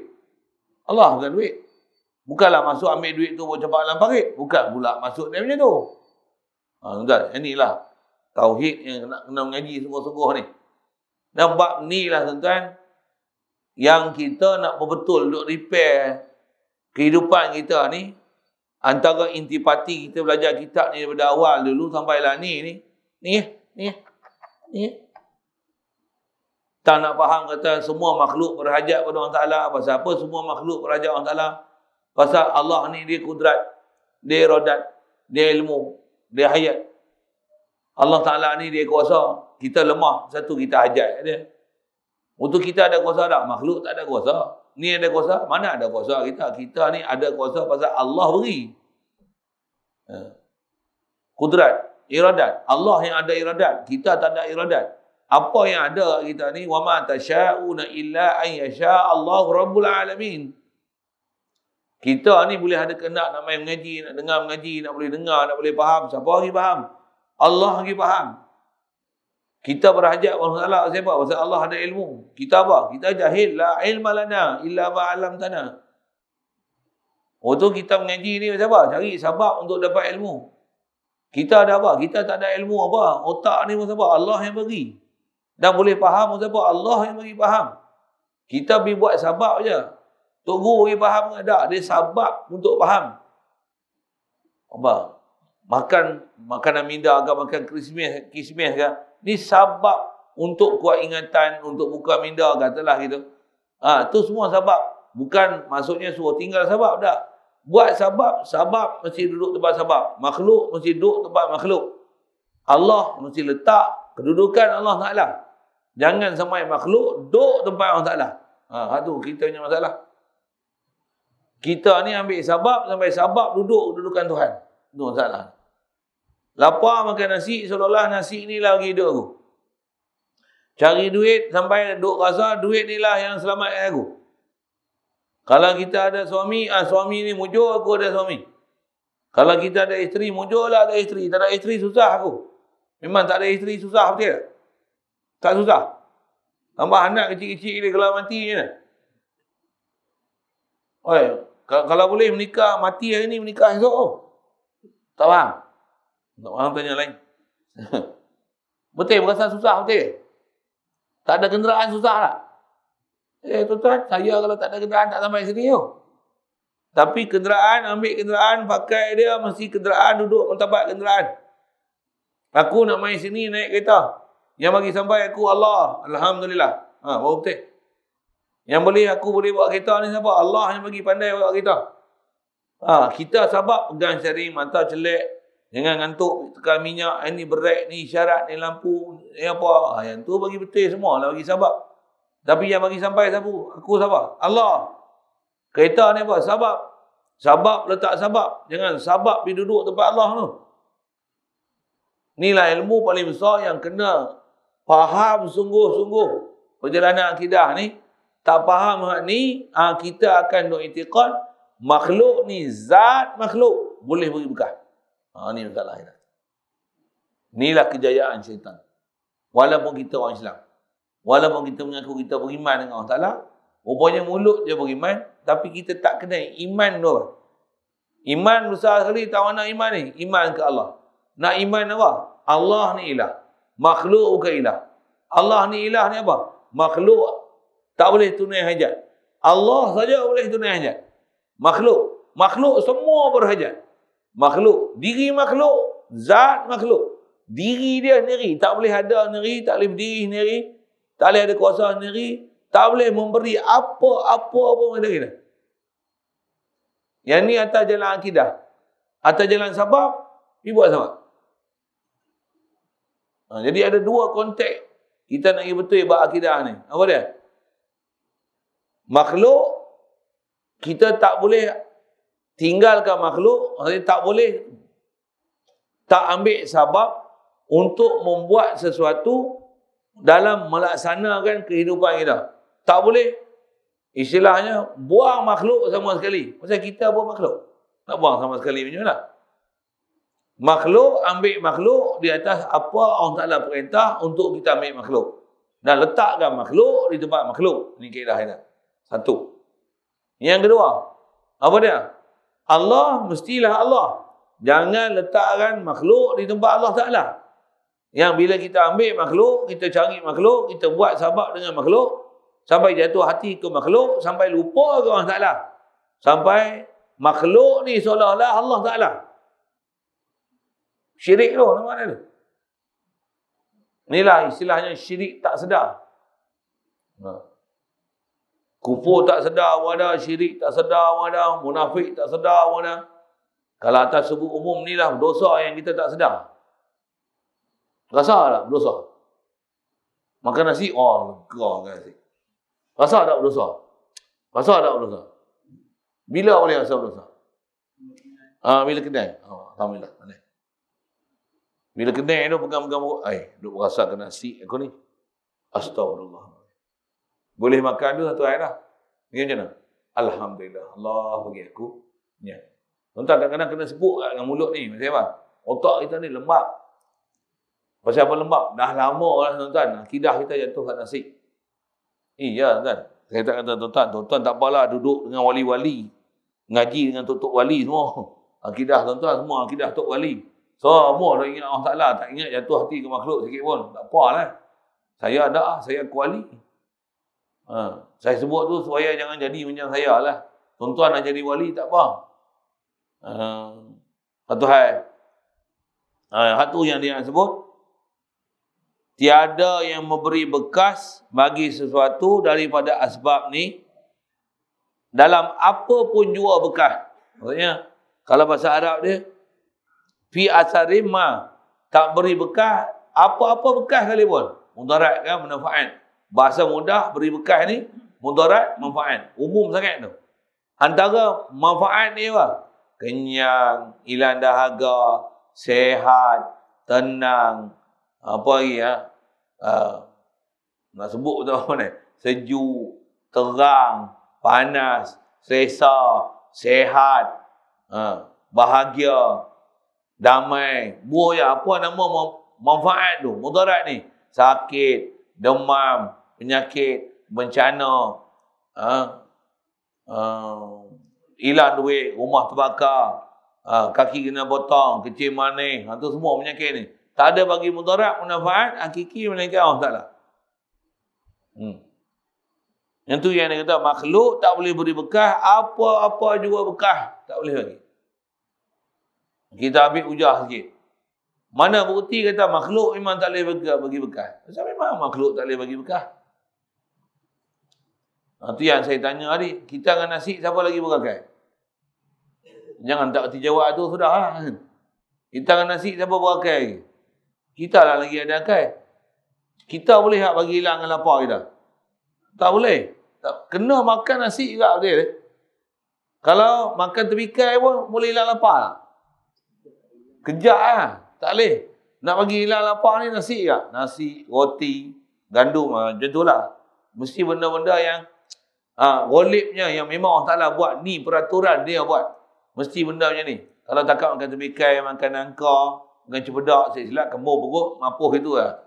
Speaker 1: Allah bukan duit. Bukanlah masuk ambil duit tu buat cepat dalam parit. Bukan pula masuk dia macam tu. Tuan-tuan, inilah tauhid yang nak kena mengaji sungguh-sungguh ni. Dan bab ni lah tuan-tuan, yang kita nak betul-betul duk repair kehidupan kita ni Antara intipati kita belajar kitab ni daripada awal dulu sampailah ni. Tak nak faham kata semua makhluk berhajat pada Allah Ta'ala. Pasal apa semua makhluk berhajat Allah Ta'ala? Pasal Allah ni dia kudrat, dia iradat, dia ilmu, dia hayat. Allah Ta'ala ni dia kuasa. Kita lemah, satu kita hajat dia. Untuk kita ada kuasa tak? Makhluk tak ada kuasa. Ni ada kuasa? Mana ada kuasa kita? Kita ni ada kuasa pasal Allah beri. Kudrat, iradat. Allah yang ada iradat. Kita tak ada iradat. Apa yang ada kita ni, wa ma tasyauna illa an yasha Allahu rabbul alamin. Kita ni boleh ada kehendak nak main mengaji, nak dengar mengaji, nak boleh dengar, nak boleh faham. Siapa lagi faham? Allah lagi faham. Kita berhajat Allah Taala siapa? Pasal Allah ada ilmu. Kita apa? Kita jahil, la ilma lana illa ma 'allamtana. Waktu kita mengaji ni siapa? Cari sebab untuk dapat ilmu. Kita ada apa? Kita tak ada ilmu apa? Otak ni siapa? Allah yang bagi. Dan boleh faham siapa? Allah yang bagi faham. Kita pergi buat sabab je. Tok Guru bagi faham ke tak? Dia sabab untuk faham. Apa? Makan makanan minda ke, makan kismis ke. Ni sabab untuk kuat ingatan, untuk buka minda katalah gitu. Tu semua sabab. Bukan maksudnya suruh tinggal sabab tak. Buat sabab mesti duduk tempat sabab. Makhluk mesti duduk tempat makhluk. Allah mesti letak kedudukan Allah Ta'ala. Jangan sampai makhluk duduk tempat Allah Ta'ala. Itu kita punya masalah. Kita ni ambil sabab sampai sabab duduk kedudukan Tuhan. Itu masalah. Lapar makan nasi, seolah-olah nasi ni lagi hidup aku. Cari duit sampai duk rasa duit ni lah yang selamatkan aku. Kalau kita ada suami, suami ni mujur aku ada suami. Kalau kita ada isteri, mujur lah ada isteri. Tak ada isteri susah aku. Memang tak ada isteri susah, betul tak? Tak susah. Tambah anak kecil-kecil dia kalau mati je. Kalau boleh menikah, mati hari ni menikah esok. Tak faham? Tak faham tanya lain. Betul, berasa susah betul. Tak ada kenderaan susah tak? Tuan-tuan, saya kalau tak ada kenderaan tak sampai sini tu. Tapi kenderaan, ambil kenderaan, pakai dia, mesti kenderaan duduk tempat kenderaan. Aku nak main sini naik kereta. Yang bagi sampai aku Allah. Alhamdulillah. Baru betul. Yang boleh aku boleh buat kereta ni siapa? Allah yang bagi pandai buat kereta. Kita sabab pegang steering, mata celek. Jangan ngantuk, tekan minyak. Ini brek, ni isyarat, ni lampu, ni apa. Yang tu bagi betul semua lah bagi sabab. Tapi yang bagi sampai siapa? Aku siapa? Allah. Kereta ni apa? Sabab. Sabab letak sabab. Jangan sabab pergi duduk tempat Allah tu. Inilah ilmu paling besar yang kena faham sungguh-sungguh. Perjalanan akidah ni. Tak faham hak ni, kita akan duk i'tiqad makhluk ni zat makhluk. Boleh beri bekas. Ni masalah kita. Inilah kejayaan syaitan. Walaupun kita orang Islam. Walaupun kita mengaku kita beriman dengan Allah Ta'ala, rupanya mulut dia beriman, tapi kita tak kenal iman tu. Iman besar sekali, tak mana iman ni? Iman ke Allah. Nak iman apa? Allah ni ilah. Makhluk bukan ilah. Allah ni ilah ni apa? Makhluk tak boleh tunai hajat. Allah saja boleh tunai hajat. Makhluk semua berhajat. Makhluk, diri makhluk, zat makhluk. Diri dia sendiri, tak boleh ada sendiri, tak boleh berdiri sendiri. Tak boleh ada kuasa sendiri. Tak boleh memberi apa-apa pun pada kita. Yang ni atas jalan akidah. Atas jalan sabab, pergi buat sabab. Jadi ada dua konteks. Kita nak pergi betul bab akidah ni. Apa dia? Makhluk, kita tak boleh tinggalkan makhluk. Maksudnya tak boleh tak ambil sabab untuk membuat sesuatu dalam melaksanakan kehidupan kita. Tak boleh istilahnya buang makhluk sama sekali. Pasal kita buang makhluk. Nak buang sama sekali macam mana? Makhluk, ambil makhluk di atas apa Allah Ta'ala perintah untuk kita ambil makhluk. Dan letakkan makhluk di tempat makhluk. Ini kaedah kita. Satu. Yang kedua, apa dia? Allah mestilah Allah. Jangan letakkan makhluk di tempat Allah Ta'ala. Yang bila kita ambil makhluk, kita cari makhluk, kita buat sabab dengan makhluk, sampai jatuh hati ke makhluk, sampai lupa ke Allah Ta'ala. Sampai makhluk ni seolah-olah Allah Ta'ala. Syirik tu, nama dia tu. Inilah istilahnya syirik tak sedar. Kufur tak sedar pun ada, syirik tak sedar pun ada, munafik tak sedar pun ada. Kalau atas sebut umum ni lah dosa yang kita tak sedar. Rasa tak berdosa? Makan nasi, lega makan nasi. Rasa tak berdosa? Rasa tak berdosa? Bila boleh rasa berdosa? Bila kedai. Alhamdulillah. Bila kedai tu pegang-pegang perut, duk rasa kena nasi aku ni. Astagfirullah. Boleh makan tu satu air dah. Ni macam mana? Alhamdulillah. Allah bagi aku. Ya. Tuan-tuan kadang-kadang kena sebut dengan mulut ni. Macam apa? Otak kita ni lembab. Pasal apa lembab? Dah lama lah tuan-tuan. Akidah kita jatuh kat nasi. Iya tuan. Saya tak kata tuan-tuan tak apalah duduk dengan wali-wali. Ngaji dengan tok-tok wali semua. Akidah tuan-tuan semua akidah tok wali. Semua dah ingat Allah Ta'ala. Tak ingat jatuh hati ke makhluk sikit pun. Tak apalah. Saya ada saya aku wali. Saya sebut tu supaya jangan jadi macam saya lah. Tuan-tuan nak jadi wali tak apa. Satu hal. Satu yang dia sebut. Tiada yang memberi bekas bagi sesuatu daripada asbab ni. Dalam apa pun jua bekas. Maksudnya, kalau bahasa Arab dia. Fi asarim ma. Tak beri bekas. Apa-apa bekas kali pun. Mudarat kan, manfaat. Bahasa mudah beri bekas ni. Mudarat, manfaat. Umum sangat tu. Antara manfaat ni apa? Kenyang, hilang dahaga, sehat, tenang. Apa lagi ya? Nak sebut tu apa ni? Sejuk, terang, panas, selesa, sehat, bahagia, damai. Buah apa nama manfaat tu? Mudarat ni. Sakit, demam, penyakit, bencana, hilang duit, rumah terbakar, kaki kena potong, kecil manis, itu semua penyakit ni. Tak ada bagi mudarat, manfaat, hakiki melainkan Allah Ta'ala. Yang tu yang dia kata, makhluk tak boleh beri bekas, apa-apa juga bekas, tak boleh bagi. Kita ambil ujah sikit. Mana bukti kata makhluk memang tak boleh bagi bekas? Sebab memang makhluk tak boleh bagi bekas. Itu yang saya tanya tadi. Kita dengan nasi, siapa lagi berakai? Jangan tak kerti jawab tu, sudah lah. Kita dengan nasi, siapa berakai lagi? Kita lah lagi ada akal. Kita boleh tak bagi hilangkan lapar kita? Tak boleh. Tak, kena makan nasi juga betul. Kalau makan terbikai pun boleh hilang lapar. Kejap lah. Tak boleh. Nak bagi hilang lapar ni nasi tak? Nasi, roti, gandum. Macam tu lah. Mesti benda-benda yang golibnya yang memang Allah Ta'ala buat. Ni peraturan dia buat. Mesti benda macam ni. Kalau takut makan terbikai, makan nangka, makan cepedak, saya silap, kembur perut, mapuh itu lah.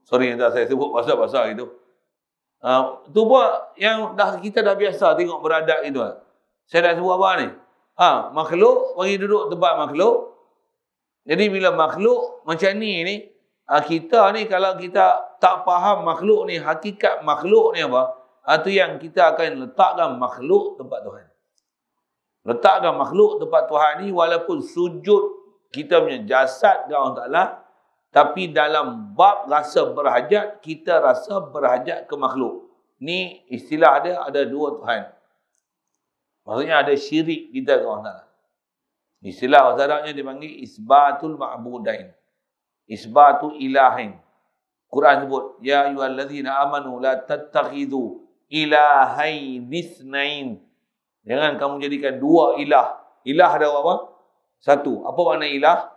Speaker 1: Sorry tak saya sebut pasal-pasal itu. Tu pun yang kita dah biasa tengok beradab itu lah. Saya dah sebut apa ni? Makhluk, bagi duduk tempat makhluk. Jadi bila makhluk macam ni, kita ni kalau kita tak faham makhluk ni, hakikat makhluk ni apa, itu yang kita akan letakkan makhluk tempat Tuhan. Letakkan makhluk tempat Tuhan ni walaupun sujud kita punya jasad ke Allah Ta'ala, tapi dalam bab rasa berhajat, kita rasa berhajat ke makhluk. Ni istilah dia ada dua Tuhan. Maksudnya ada syirik kita ke Allah Ta'ala. Istilah bahasa Arabnya dipanggil isbatul ma'budain. Isbatu ilahin. Quran sebut, ya ayyuhallazina amanu la tattakhidhu ilahain itsnain. Jangan kamu jadikan dua ilah. Ilah ada apa? Satu. Apa makna ilah?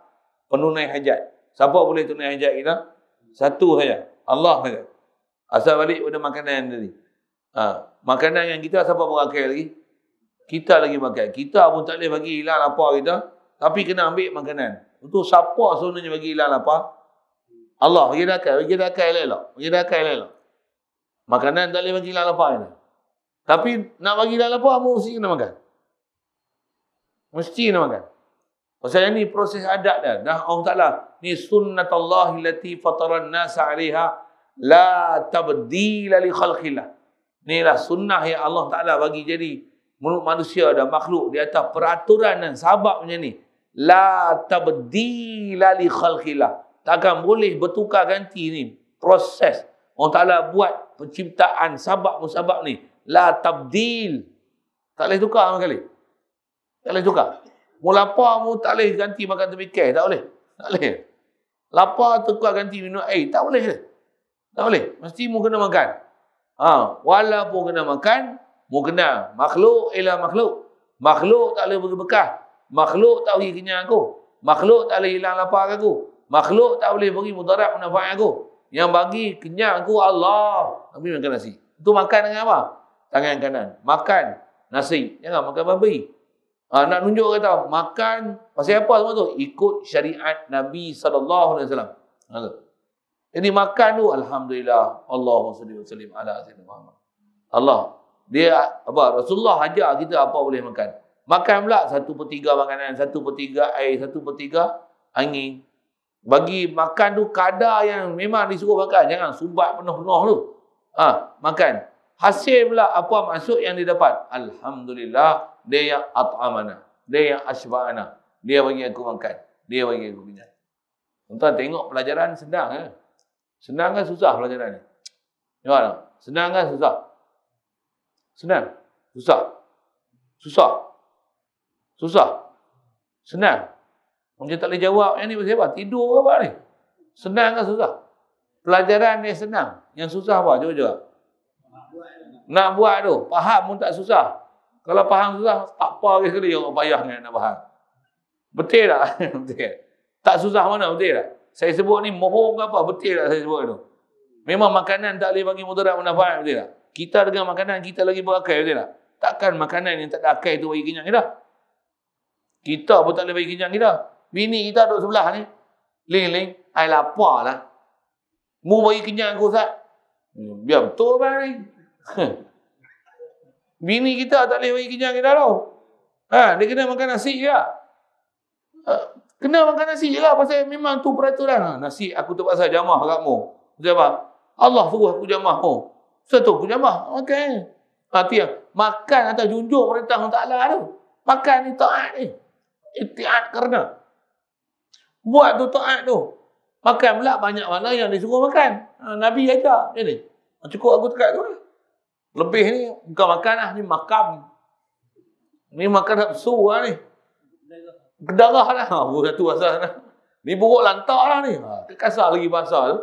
Speaker 1: Penunai hajat. Siapa boleh tunai hajat kita? Satu saja. Allah saja. Asal balik pada makanan tadi. Makanan yang kita siapa berakai lagi? Kita lagi makan. Kita pun tak boleh bagi hilang lapar kita. Tapi kena ambil makanan. Itu siapa sebenarnya bagi hilang lapar? Allah bagi dakal. Bagi dakal elok. Bagi dakal elok. Makanan tak boleh bagi hilang lapar kita. Tapi nak bagi hilang lapar, mesti kena makan. Mesti kena makan. Pasal yang ni proses adat dah. Dah Allah Ta'ala. Ni sunnatullahi lati fataran nasa alaiha. La tabdila li khalqillah. Inilah sunnah yang Allah Ta'ala bagi jadi. manusia dan makhluk di atas peraturan dan sabab macam ni. La tabdila li khalqillah. Takkan boleh bertukar ganti ni. Proses Allah Ta'ala buat penciptaan sabab-musabab ni. La tabdil. Tak boleh tukar sama sekali. Tak boleh tukar. Mu lapar, mu tak boleh ganti makan tepi kes. Tak boleh. Tak boleh. Lapar tukar ganti minum air. Tak boleh. Tak boleh. Mesti mu kena makan. Walaupun kena makan, mu kena. Makhluk ialah makhluk. Makhluk tak boleh beri bekah. Makhluk tak boleh kenyang aku. Makhluk tak boleh hilang lapar aku. Makhluk tak boleh beri mudarat manfaat aku. Yang bagi kenyang aku Allah. Tapi makan nasi. Itu makan dengan apa? Tangan kanan. Makan nasi. Jangan makan babi. Nak tunjuk kata makan pasal apa semua tu? Ikut syariat Nabi SAW. Jadi makan tu alhamdulillah. Allahumma salli wa sallim ala sayyidina Muhammad. Allah dia apa? Rasulullah ajar kita apa boleh makan. Makan pula 1/3 makanan, 1/3 air, 1/3 angin. Bagi makan tu kadar yang memang disuruh makan. Jangan sumbat penuh-penuh tu. Makan. Hasil pula apa maksud yang dia dapat? Alhamdulillah, dia yang at'amana. Dia yang ashba'ana. Dia bagi aku makan. Dia bagi aku kenyang. Tuan-tuan tengok pelajaran senang kan? Senang kan susah pelajaran ni? Tengok. Senang kan susah? Senang? Susah? Susah? Susah? Senang? Macam tak boleh jawab yang ni pasal apa? Tidur ke apa ni? Senang kan susah? Pelajaran dia senang. Yang susah apa? Cuba jawab. Nak buat tu. Faham pun tak susah. Kalau faham susah, tak apa sekali orang payah nak faham. Betul tak? Betul. Tak susah mana? Betul tak? Saya sebut ni mohong ke apa? Betul tak saya sebut tu? Memang makanan tak boleh bagi mudarat manfaat. Betul tak? Kita dengan makanan kita lagi berakal. Betul tak? Takkan makanan yang tak ada akal tu bagi kenyang kita. Kita pun tak boleh bagi kenyang kita. Bini kita duduk sebelah ni. Ling-ling. I lapar lah. Mu bagi kenyang aku, Ustaz. Biar betul bang ni. Bini kita tak boleh bagi kenyang kita tau. Dia kena makan nasi je. Kena makan nasi je lah. Pasal memang tu peraturan. Nasi aku terpaksa jamah kat mu. Betul apa? Allah suruh aku jamah mu. Satu aku jamah. Makan. Yang makan atas junjung perintah Allah Ta'ala tu. Makan ni taat ni. Itiat kerana. Buat tu taat tu. Makan pula banyak mana yang disuruh makan. Nabi ajar. Jadi, cukup aku tekat tu lah. Lebih ni bukan makan lah. Ni makam. Ni makan nafsu lah ni. Berdarah lah. Satu bahasa lah. Ni buruk lantak lah ni. Kasar lagi bahasa tu.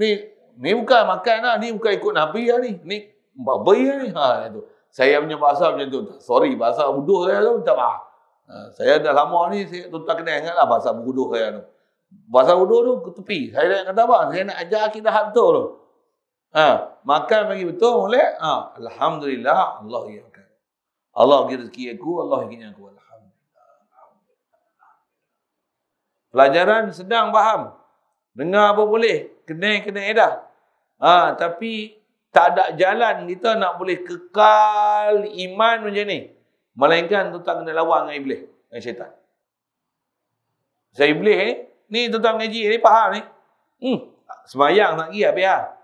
Speaker 1: Ni bukan makan lah. Ni bukan ikut Nabi lah ni. Ni babi lah ni. Itu. Saya punya bahasa macam tu. Sorry, bahasa bodoh saya tu. Minta maaf. Saya dah lama ni, tuan-tuan kena ingat lah bahasa bodoh saya tu. Bahasa bodoh tu ke tepi. Saya nak kata apa? Saya nak ajar akidah betul tu. Makan bagi betul boleh. Alhamdulillah, Allah bagi makan. Allah bagi rezeki aku, Allah bagi aku. Alhamdulillah. Pelajaran sedang faham. Dengar apa boleh. Kena edah. Tapi tak ada jalan kita nak boleh kekal iman macam ni. Melainkan tuan-tuan kena lawan dengan iblis, dengan syaitan. Saya iblis ni tuan-tuan mengaji ni faham ni. Semayang nak pergi habis lah.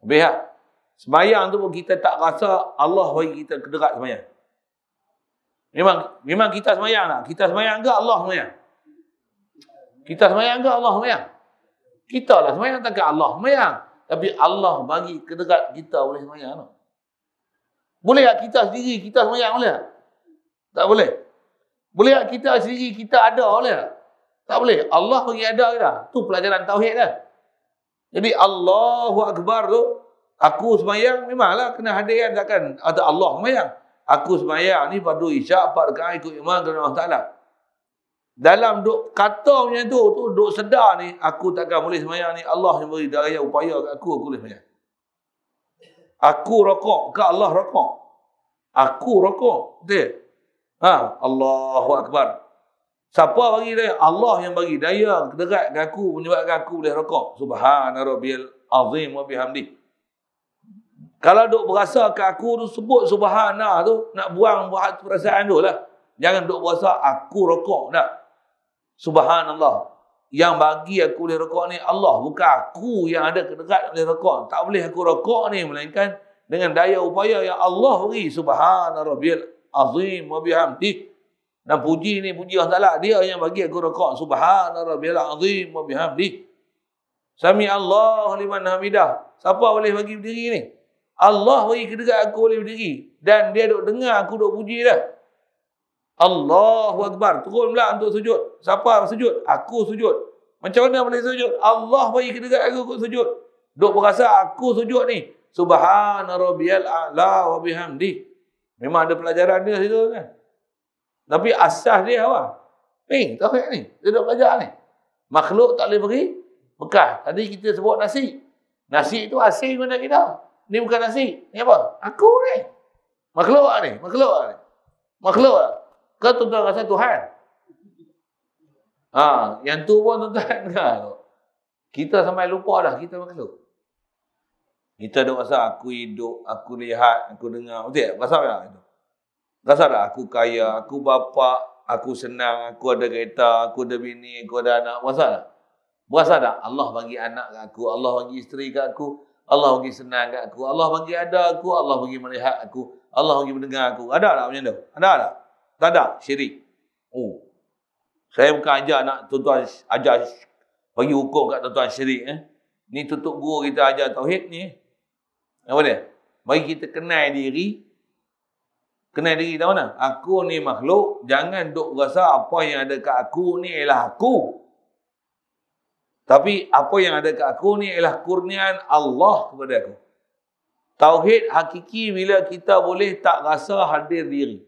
Speaker 1: Habis lah. Semayang tu pun kita tak rasa Allah bagi kita kedekat semayang. Memang kita semayang tak? Kita semayang ke Allah semayang? Kita semayang ke Allah semayang? Kita lah semayang, takkan Allah semayang. Tapi Allah bagi kedekat kita boleh semayang tak? Boleh tak kita sendiri kita semayang boleh tak? Tak boleh. Boleh tak kita sendiri kita ada boleh tak? Tak boleh. Allah bagi ada kita. Tu pelajaran tauhid dah. Jadi Allahu Akbar tu, aku semayang memanglah kena hadiran takkan ada Allah semayang. Aku semayang ni fardu isyak 4 rakaat ikut imam kerana Allah Ta'ala. Dalam duk kata macam tu duk sedar ni, aku takkan boleh semayang ni. Allah yang beri daya upaya kat aku boleh semayang. Aku rokok ke Allah rokok? Aku rokok. Betul? Allahu Akbar. Siapa bagi daya? Allah yang bagi daya dekat ke aku menyebabkan aku boleh rokok. Subhana rabbiyal azim wa bihamdi. Kalau duk berasa ke aku tu sebut subhana tu, nak buang buat perasaan tu lah. Jangan duk berasa aku rokok. Tak. Subhanallah. Yang bagi aku boleh rokok ni Allah. Bukan aku yang ada kedekat boleh rokok. Tak boleh aku rokok ni. Melainkan dengan daya upaya yang Allah beri. Subhana rabbiyal azim wa bihamdi. Dan puji ni puji Allah Taala, dia yang bagi aku rakaat. Subhana rabbiyal azim wa bihamdi. Sami Allah liman hamidah. Siapa boleh bagi berdiri ni? Allah bagi kedekat aku boleh berdiri. Dan dia duk dengar aku duk puji dah. Allahu Akbar. Turun pula untuk sujud. Siapa sujud? Aku sujud. Macam mana boleh sujud? Allah bagi kedekat aku untuk sujud. Duk berasa aku sujud ni. Subhana rabbiyal a'la wa bihamdi. Memang ada pelajaran dia situ kan. Tapi asas dia apa? Ni, tauhid ni. Dia duk belajar ni. Makhluk tak boleh beri bekas. Tadi kita sebut nasi. Nasi itu asing mana kita. Ni bukan nasi. Ni apa? Aku ni. Makhluk ni. Makhluk ni. Makhluk lah. Kau tuan-tuan rasa Tuhan? Yang tu pun tuan-tuan kan. Kita sampai lupa dah kita makhluk. Kita dah rasa aku hidup, aku lihat, aku dengar. Betul tak? Rasa tak itu? Rasa tak aku kaya, aku bapa, aku senang, aku ada kereta, aku ada bini, aku ada anak. Rasa tak? Rasa tak? Allah bagi anak kat aku, Allah bagi isteri kat aku, Allah bagi senang kat aku, Allah bagi ada aku, Allah bagi melihat aku, Allah bagi mendengar aku. Ada tak macam tu? Ada tak? Tak ada, syirik. Saya bukan ajar nak tuan-tuan ajar bagi hukum kat tuan-tuan syirik. Ni tutup guru kita ajar tauhid ni. Apa dia? Bagi kita kenal diri. Kenal diri tahu mana? Aku ni makhluk. Jangan duk rasa apa yang ada kat aku ni ialah aku. Tapi apa yang ada kat aku ni ialah kurniaan Allah kepada aku. Tauhid hakiki bila kita boleh tak rasa hadir diri.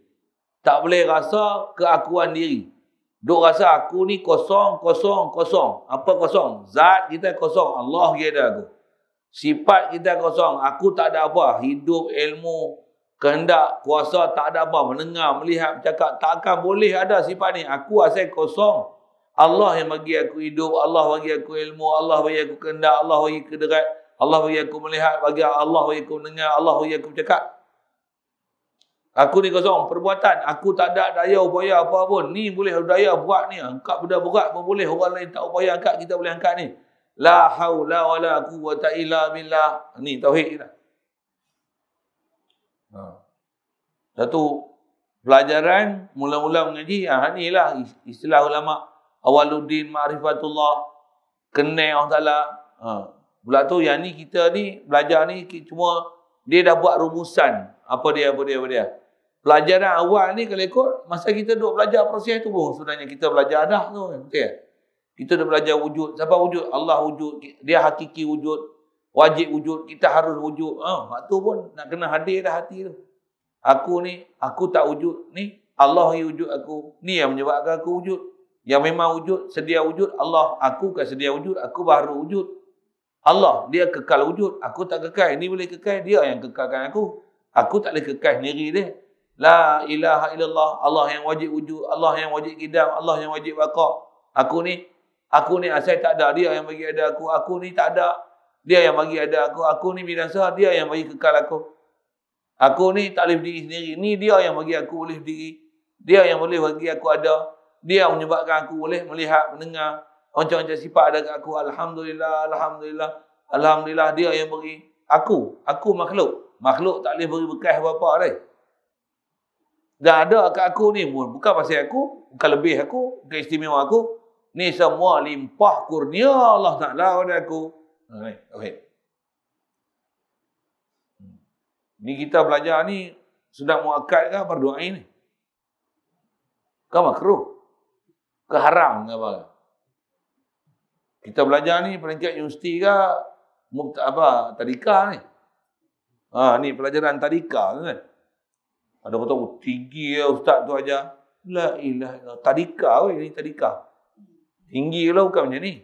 Speaker 1: Tak boleh rasa keakuan diri. Duk rasa aku ni kosong, kosong, kosong. Apa kosong? Zat kita kosong. Allah dia ada aku. Sifat kita kosong. Aku tak ada apa. Hidup, ilmu, kehendak, kuasa tak ada apa. Mendengar, melihat, bercakap. Tak akan boleh ada sifat ni. Aku asal kosong. Allah yang bagi aku hidup. Allah bagi aku ilmu. Allah bagi aku kehendak. Allah bagi kedekat. Allah bagi aku melihat. Allah bagi aku mendengar. Allah bagi aku bercakap. Aku ni kosong. Perbuatan. Aku tak ada daya upaya apa pun. Ni boleh daya buat ni. Angkat benda berat pun boleh. Orang lain tak upaya angkat. Kita boleh angkat ni. La haula wa la quwwata illa billah. Ni tauhid kita. Satu pelajaran mula-mula mengaji. Ni lah istilah ulama. Awaluddin ma'rifatullah. Kenal Allah Ta'ala. Pula tu yang ni kita ni belajar ni cuma dia dah buat rumusan. Apa dia. Pelajaran awal ni kalau ikut masa kita duduk belajar proses tu pun sebenarnya kita belajar dah tu kan. Betul tak? Kita dah belajar wujud. Siapa wujud? Allah wujud. Dia hakiki wujud. Wajib wujud. Kita harus wujud. Waktu pun nak kena hadir dah hati tu. Aku ni, aku tak wujud. Ni Allah yang wujud aku. Ni yang menyebabkan aku wujud. Yang memang wujud, sedia wujud. Allah, aku kan sedia wujud. Aku baru wujud. Allah, dia kekal wujud. Aku tak kekal. Ni boleh kekal. Dia yang kekalkan aku. Aku tak boleh kekal sendiri dia. La ilaha illallah. Allah yang wajib wujud. Allah yang wajib qidam. Allah yang wajib baqa. Aku ni asal tak ada. Dia yang bagi ada aku. Aku ni tak ada. Dia yang bagi ada aku. Aku ni binasa. Dia yang bagi kekal aku. Aku ni tak boleh berdiri sendiri. Ni dia yang bagi aku boleh berdiri. Dia yang boleh bagi aku ada. Dia yang menyebabkan aku boleh melihat, mendengar. Macam-macam sifat ada kat aku. Alhamdulillah, Alhamdulillah. Alhamdulillah dia yang beri. Aku makhluk. Makhluk tak boleh beri bekas apa-apa dah. Dan ada kat aku ni pun. Bukan pasal aku. Bukan lebih aku. Bukan istimewa aku. Ni semua limpah kurnia Allah Ta'ala pada aku. Okay. Ni kita belajar ni. Sudah muakkad ke fardu ain ni? Ke makruh? Ke haram ke apa? Kita belajar ni peringkat universiti ke tadika ni. Ni pelajaran tadika kan. Ada kata tinggi ya ustaz tu ajar. La ilaha illallah. Tadika ni tadika. Tinggi lah bukan macam ni.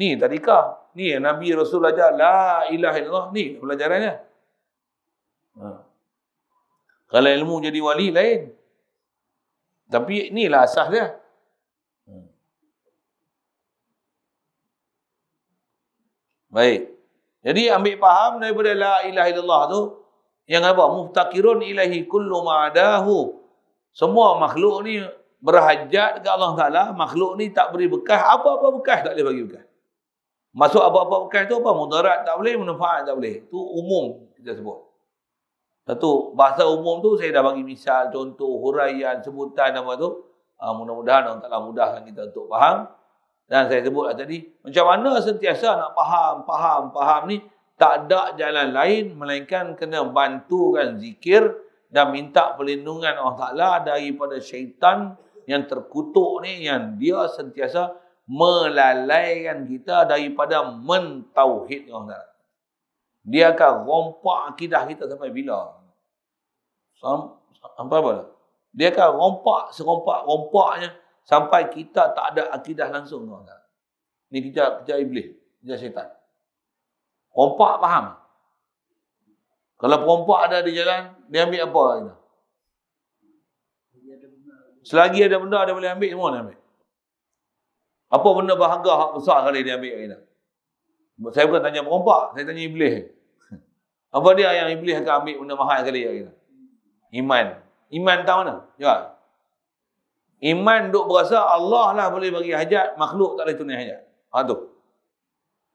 Speaker 1: Ni tadika. Ni yang Nabi Rasul ajar la ilaha illallah ni pelajarannya. Kalau ilmu jadi wali lain. Tapi inilah asas dia. Baik. Jadi ambil faham daripada la ilaha illallah tu yang apa? Muftaqirun ilahi kullu ma'adahu. Semua makhluk ni berhajat ke Allah Ta'ala. Makhluk ni tak beri bekas. Apa-apa bekas tak boleh bagi bekas. Masuk apa-apa bekas tu apa? Mudarat tak boleh, manfaat tak boleh. Tu umum. kita sebut. Satu, bahasa umum tu saya dah bagi misal, contoh, huraian, sebutan apa tu. Mudah-mudahan Allah Ta'ala mudahkan kita untuk faham. Dan saya sebutlah tadi, macam mana sentiasa nak faham ni, tak ada jalan lain melainkan kena bantukan zikir dan minta perlindungan Allah Ta'ala daripada syaitan yang terkutuk ni, yang dia sentiasa melalaikan kita daripada mentauhid Allah Ta'ala. Dia akan rompak akidah kita sampai bila? Sampai apa? Dia akan rompak serompak-rompaknya sampai kita tak ada akidah langsung. Ni kerja iblis, kerja syaitan. Rompak faham? Kalau perompak ada di jalan, dia ambil apa kita? Selagi ada benda dia boleh ambil, semua dia ambil. Apa benda berharga hak besar kali dia ambil kita? Saya bukan tanya perompak, saya tanya iblis. Apa dia yang iblis akan ambil benda mahal kali kita? Iman tahu mana? Ya. Iman duk berasa Allah lah boleh bagi hajat, makhluk tak boleh tunai hajat. Tu.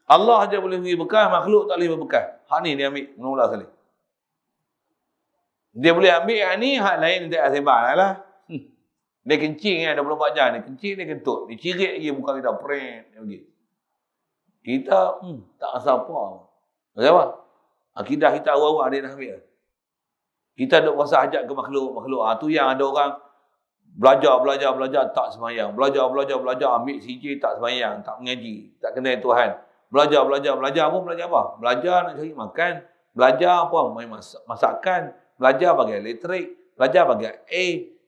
Speaker 1: Allah aja boleh bagi bekal, makhluk tak boleh berbekal. Hak ni dia ambil mula sekali. Dia boleh ambil hak ni, hak lain tak sembah lah. Dia kencing 24 jam, dia kencing, dia kentut. Dia cirit lagi muka kita, print dia. Kita tak rasa apa. Macam apa? Akidah kita awal-awal dia dah ambil. Kita duk rasa hajat ke makhluk. Tu yang ada orang belajar tak semayang. Belajar ambil CJ tak semayang, tak mengaji, tak kenal Tuhan. Belajar pun belajar apa? Belajar nak cari makan, belajar apa? Main masakan, belajar bagai elektrik, belajar bagai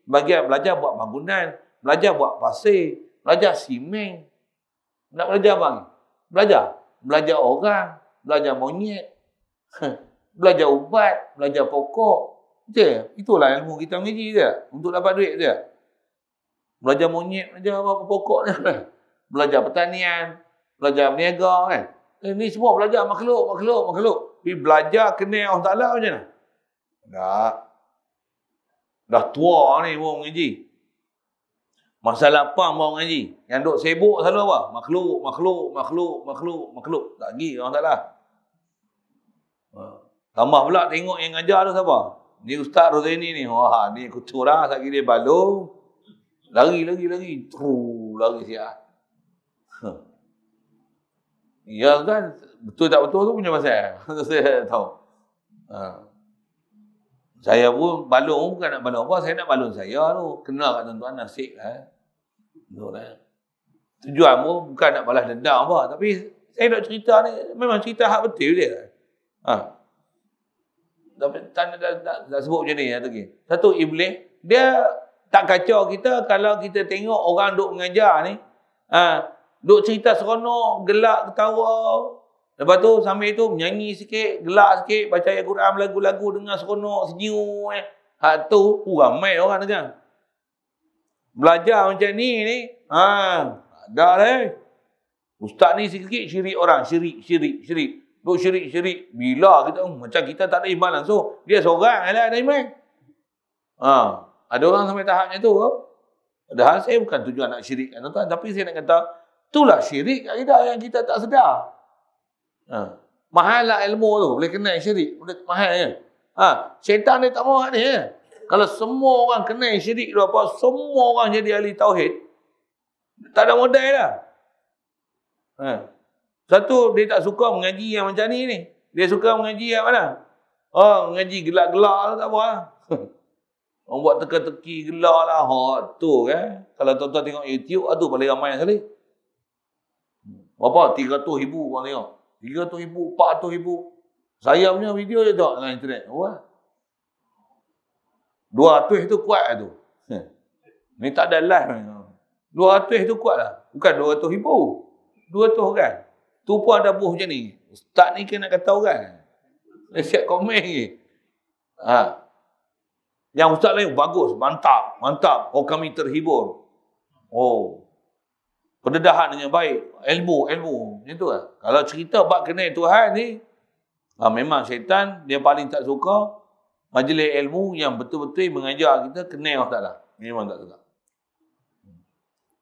Speaker 1: belajar buat bangunan, belajar buat pasir, belajar simen. Nak belajar apa? Belajar orang, belajar monyet, belajar ubat, belajar pokok. Itulah ilmu kita mengaji je. Untuk dapat duit je. Belajar monyet, belajar apa pokok je. Belajar pertanian, belajar berniaga kan. Ini semua belajar makhluk. Tapi belajar kenal Allah Ta'ala macam mana? Dah tua ni orang mengaji. Masa lapang orang mengaji. Yang duk sibuk selalu apa? Makhluk. Tak lagi Allah Ta'ala. Tambah pula tengok yang ngajar tu siapa? Ni Ustaz Rozaini ni. Wah, ni kucur lah. Sekali dia balung. Lari. Lari siap. Ya kan? Betul tak betul tu punya pasal. Saya tahu. Saya pun balung bukan nak balung apa. Saya nak balung saya tu. Kenal kat tuan-tuan nasib lah. Tujuan pun bukan nak balas dendam apa. Tapi saya nak cerita ni. Memang cerita hak betul dia. Tak sebut macam ni lagi. Satu, iblis dia tak kacau kita kalau kita tengok orang duk mengajar ni, duk cerita seronok, gelak, ketawa. Lepas tu sambil tu menyanyi sikit, gelak sikit, baca ayat Quran, lagu-lagu, dengar seronok, senyum. Hak tu ramai orang dengar. Belajar macam ni, dah lah. Ustaz ni sikit syirik orang, syirik. Duk syirik. Bila kita macam kita tak ada iman langsung. Dia seorang lah ada iman. Ada orang sampai tahapnya tu. Padahal saya bukan tujuan nak syirikkan tuan, tapi saya nak kata itulah syirik kaedah yang kita tak sedar. Mahal lah ilmu tu. Boleh kenal syirik. Mahal je. Syaitan dia tak mahu ni. Kalau semua orang kenal syirik tu apa, semua orang jadi ahli tauhid, tak ada modal dah. Satu, dia tak suka mengaji yang macam ni. Dia suka mengaji yang mana? Mengaji gelak-gelak tak apa lah. Orang buat teka-teki gelak lah. Tu kan. Kalau tuan-tuan tengok YouTube, tu paling ramai sekali. Berapa? 300,000 orang tengok. 300,000, 400,000. Saya punya video je tengok dalam internet. 200 tu kuat lah tu. Ni tak ada live. 200 tu kuat lah. Bukan 200,000. 200 orang. Tu pun ada buh macam ni. Ustaz ni kena kata orang. Dia siap komen lagi. Yang ustaz lain bagus. Mantap. Oh, kami terhibur. Oh. Pendedahan dengan baik. Ilmu. Macam tu lah. Kalau cerita bab kenal Tuhan ni, memang syaitan dia paling tak suka majlis ilmu yang betul-betul mengajar kita kenal Allah Ta'ala. Memang tak suka.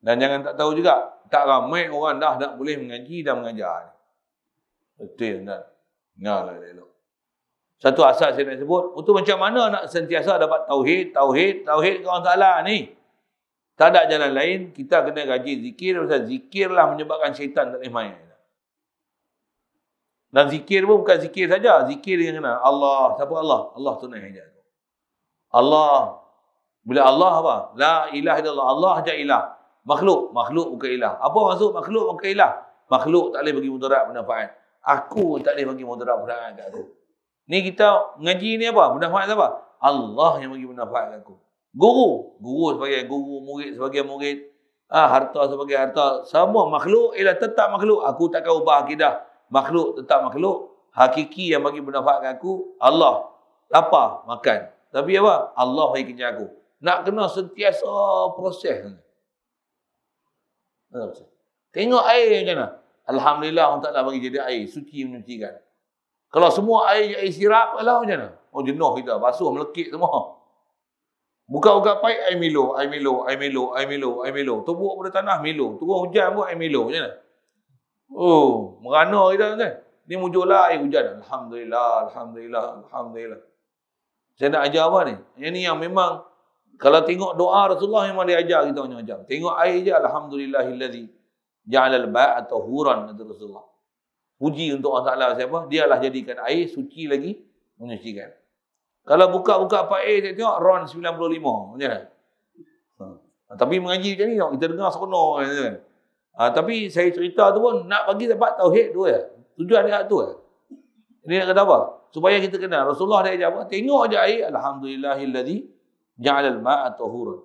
Speaker 1: Dan jangan tak tahu juga, tak ramai orang dah nak boleh mengaji dan mengajar. Betul tak? Dengarlah elok. Satu asas saya nak sebut, untuk macam mana nak sentiasa dapat tauhid ke Allah Ta'ala ni. Tak ada jalan lain, kita kena gaji zikir, pasal zikir lah menyebabkan syaitan tak boleh main. Dan zikir pun bukan zikir saja, zikir yang kena Allah. Siapa Allah? Allah tunai saja. Allah. Bila Allah apa? La ilaha illallah. Allah je ilah. Makhluk bukan ilah. Apa maksud makhluk bukan ilah? Makhluk tak boleh bagi mudarat manfaat. Aku tak boleh bagi mudarat manfaat kat aku. Ni kita ngaji ni apa? Manfaat apa? Allah yang bagi manfaat kat aku. Guru sebagai guru, murid sebagai murid, harta sebagai harta. Semua makhluk ialah tetap makhluk. Aku takkan ubah akidah. Makhluk tetap makhluk. Hakiki yang bagi manfaat kat aku Allah. Lapar makan. Tapi apa? Allah bagi kerja aku. Nak kena sentiasa proses. Tengok air macam mana. Alhamdulillah Allah Ta'ala bagi jadi air. Suci menyucikan. Kalau semua air sirap lah macam mana? Oh jenuh kita. Basuh melekit semua. Buka-buka paip air Milo. Tubuh pada tanah Milo. Turun hujan pun air Milo macam mana? Oh, merana kita kan. Ni muncullah air hujan. Alhamdulillah. Saya nak ajar apa ni? Yang ni yang memang kalau tengok doa Rasulullah memang dia ajar kita macam-macam. Tengok air je, alhamdulillahillazi ja'alal ba'a tahuran, kata Rasulullah. Puji untuk Allah Ta'ala siapa? Dialah jadikan air suci lagi menyucikan. Kalau buka-buka apa air, saya tengok RON 95 macam mana? Tapi mengaji macam ni, kita dengar seronok kan. Tapi saya cerita tu pun nak bagi dapat tauhid tu ya. Tujuan dia tu ya. Ini nak kata apa? Supaya kita kenal Rasulullah dia ajar apa? Tengok aja air, alhamdulillahillazi ja'alal ma'a tahuran.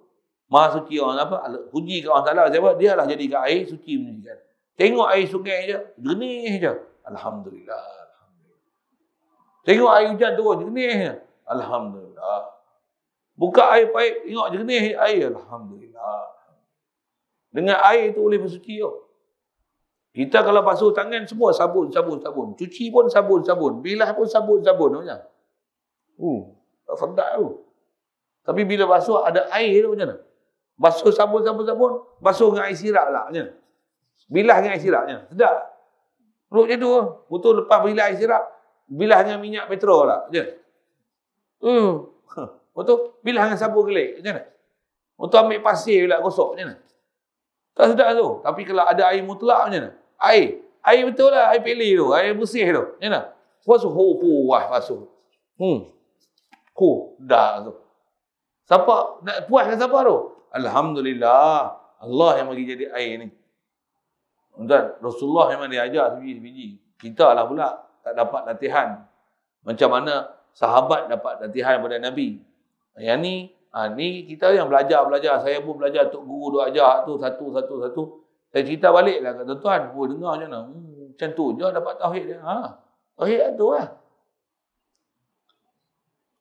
Speaker 1: Maha suci orang apa? Puji ke Allah Ta'ala siapa? Dialah jadikan air suci menyucikan. Tengok air sungai je, jernih je. Alhamdulillah. Tengok air hujan turun, jernih je. Alhamdulillah. Buka air paip, tengok jernih air. Alhamdulillah. Dengan air tu boleh bersuci tau. Kita kalau basuh tangan semua sabun. Cuci pun sabun. Bilah pun sabun. Macam. Tak sedap tu. Tapi bila basuh ada air tu macam mana? Basuh sabun. Basuh dengan air sirap lah macam mana? Bilah dengan air sirap macam mana? Sedap. Perut macam tu. Betul lepas bilah air sirap. Bilah dengan minyak petrol lah macam mana? Betul. Bilah dengan sabun kelik macam mana? Untuk ambil pasir pula gosok macam mana? Tak sedap tu. Tapi kalau ada air mutlak macam mana? Air betul lah. Air pele tu. Air bersih tu. Macam mana? Basuh. Basuh. Dah tu. Siapa? Nak puas dengan siapa tu? Alhamdulillah. Allah yang bagi jadi air ni. Dan Rasulullah memang dia ajar sebiji-sebiji. Kita lah pula tak dapat latihan. Macam mana sahabat dapat latihan daripada Nabi. Yang ni, ni kita yang belajar. Saya pun belajar. Tok Guru duk ajar tu satu. Saya cerita balik lah kat tuan-tuan. Dengar macam mana? Macam tu je dapat tauhid dia. Tauhid tu lah.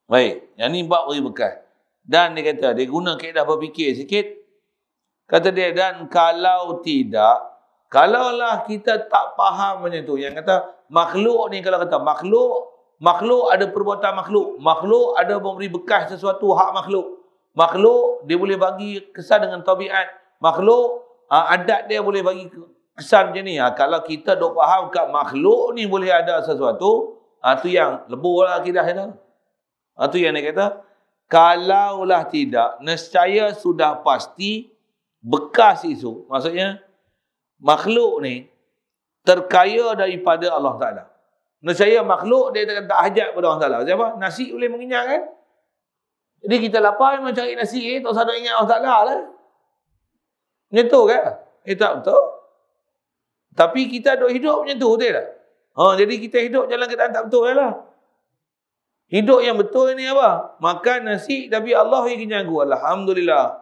Speaker 1: Baik. Yang ni bab beri bekas. Dan dia kata, dia guna kaedah berfikir sikit. Kata dia, dan kalau tidak, kalaulah kita tak faham macam tu. Yang kata, makhluk ni kalau kata, makhluk ada perbuatan makhluk. Makhluk ada memberi bekas sesuatu hak makhluk. Makhluk, dia boleh bagi kesan dengan tabiat. Makhluk, adat dia boleh bagi kesan macam ni. Kalau kita duk faham kat makhluk ni boleh ada sesuatu, tu yang lebur lah akidah kita. Tu yang dia kata, kalaulah tidak, nescaya sudah pasti bekas itu. Maksudnya, makhluk ni terkaya daripada Allah Ta'ala. Nescaya makhluk dia tak hajat pada Allah Ta'ala. Siapa? Nasi boleh mengenyang kan? Jadi kita lapar memang cari nasi, tak usah nak ingat Allah Ta'ala lah. Macam tu kan? Tak betul. Tapi kita duk hidup macam tu, betul tak? Jadi kita hidup jalan keadaan tak betul lah. Hidup yang betul ni apa? Makan nasi tapi Allah yang kenyang aku. Alhamdulillah.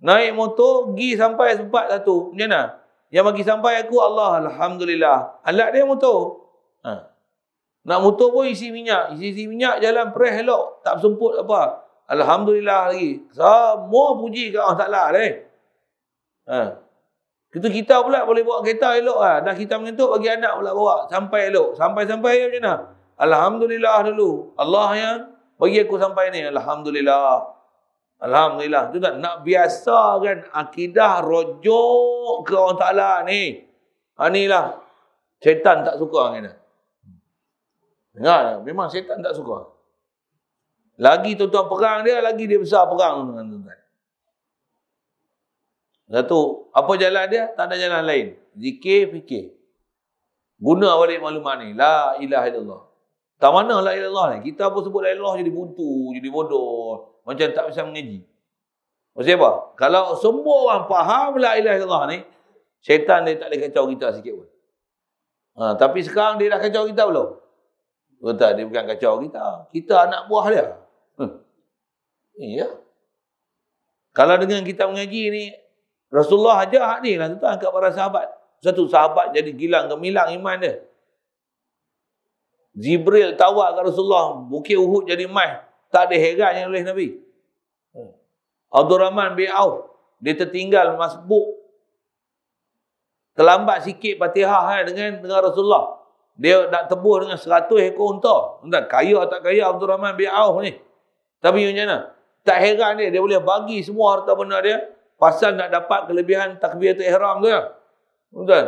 Speaker 1: Naik motor, pergi sampai sempat satu. Macam mana? Yang bagi sampai aku Allah. Alhamdulillah. Alat dia motor. Nak motor pun isi minyak. Isi minyak jalan press elok. Tak semput apa. Alhamdulillah lagi. Semua puji ke Allah Ta'ala. Kita pula boleh bawa kereta elok lah. Dah kita mengentuk bagi anak pula bawa. Sampai elok. Sampai macam mana? Alhamdulillah dulu. Allah yang bagi aku sampai ni. Alhamdulillah. Itu tak nak biasakan akidah rojok ke Allah Ta'ala ni. Inilah. Syaitan tak suka kita. Dengar, memang syaitan tak suka. Lagi tuan-tuan perang dia, lagi dia besar perang dengan tuan-tuan. Satu, apa jalan dia? Tak ada jalan lain. Zikir, fikir. Guna balik maklumat ni. La ilaha illallah. Tak mana la ilaha illallah ni? Kita pun sebut la ilaha illallah jadi buntu, jadi bodoh. Macam tak bisa mengaji. Maksudnya apa? Kalau semua orang faham la ilaha illallah ni, syaitan dia tak boleh kacau kita sikit pun. Tapi sekarang dia dah kacau kita belum? Betul, dia bukan kacau kita. Kita anak buah dia. Iya. Kalau dengan kita mengaji ni, Rasulullah ajar ni lah tuan kat para sahabat. Satu sahabat jadi gilang gemilang iman dia. Jibril tawar kat Rasulullah, Bukit Uhud jadi emas. Tak ada herannya oleh Nabi. Abdul Rahman bin Auf, dia tertinggal masbuk. Terlambat sikit Fatihah dengan Rasulullah. Dia nak tebus dengan 100 ekor unta. Entah kaya tak kaya Abdul Rahman bin Auf ni. Tapi macam mana? Tak heran dia boleh bagi semua harta benda dia pasal nak dapat kelebihan takbiratul ihram tu ya. Betul.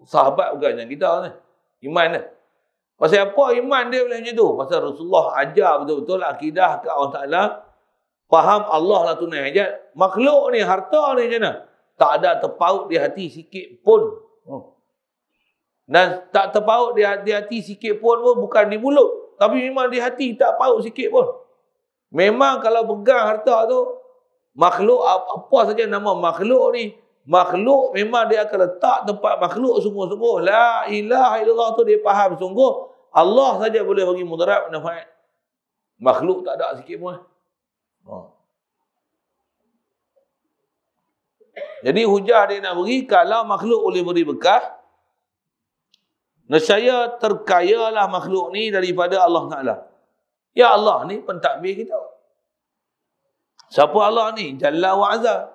Speaker 1: Sahabat bukan macam kita ni. Iman dia. Pasal apa iman dia boleh macam tu? Pasal Rasulullah ajar betul-betul akidah ke Allah Ta'ala. Faham Allah lah tunai hajat. Makhluk ni, harta ni macam mana? Tak ada terpaut di hati sikit pun. Dan tak terpaut di hati sikit pun bukan di mulut. Tapi memang di hati tak paut sikit pun. Memang kalau pegang harta tu, makhluk apa saja nama makhluk ni, makhluk memang dia akan letak tempat makhluk sungguh-sungguh. La ilaha illallah tu dia faham sungguh. Allah saja boleh bagi mudarat manfaat. Makhluk tak ada sikit pun. Jadi hujah dia nak beri, kalau makhluk boleh beri bekah, nescaya terkayalah makhluk ni daripada Allah Ta'ala. Ya Allah ni pentadbir kita. Siapa Allah ni? Jalla wa Azza.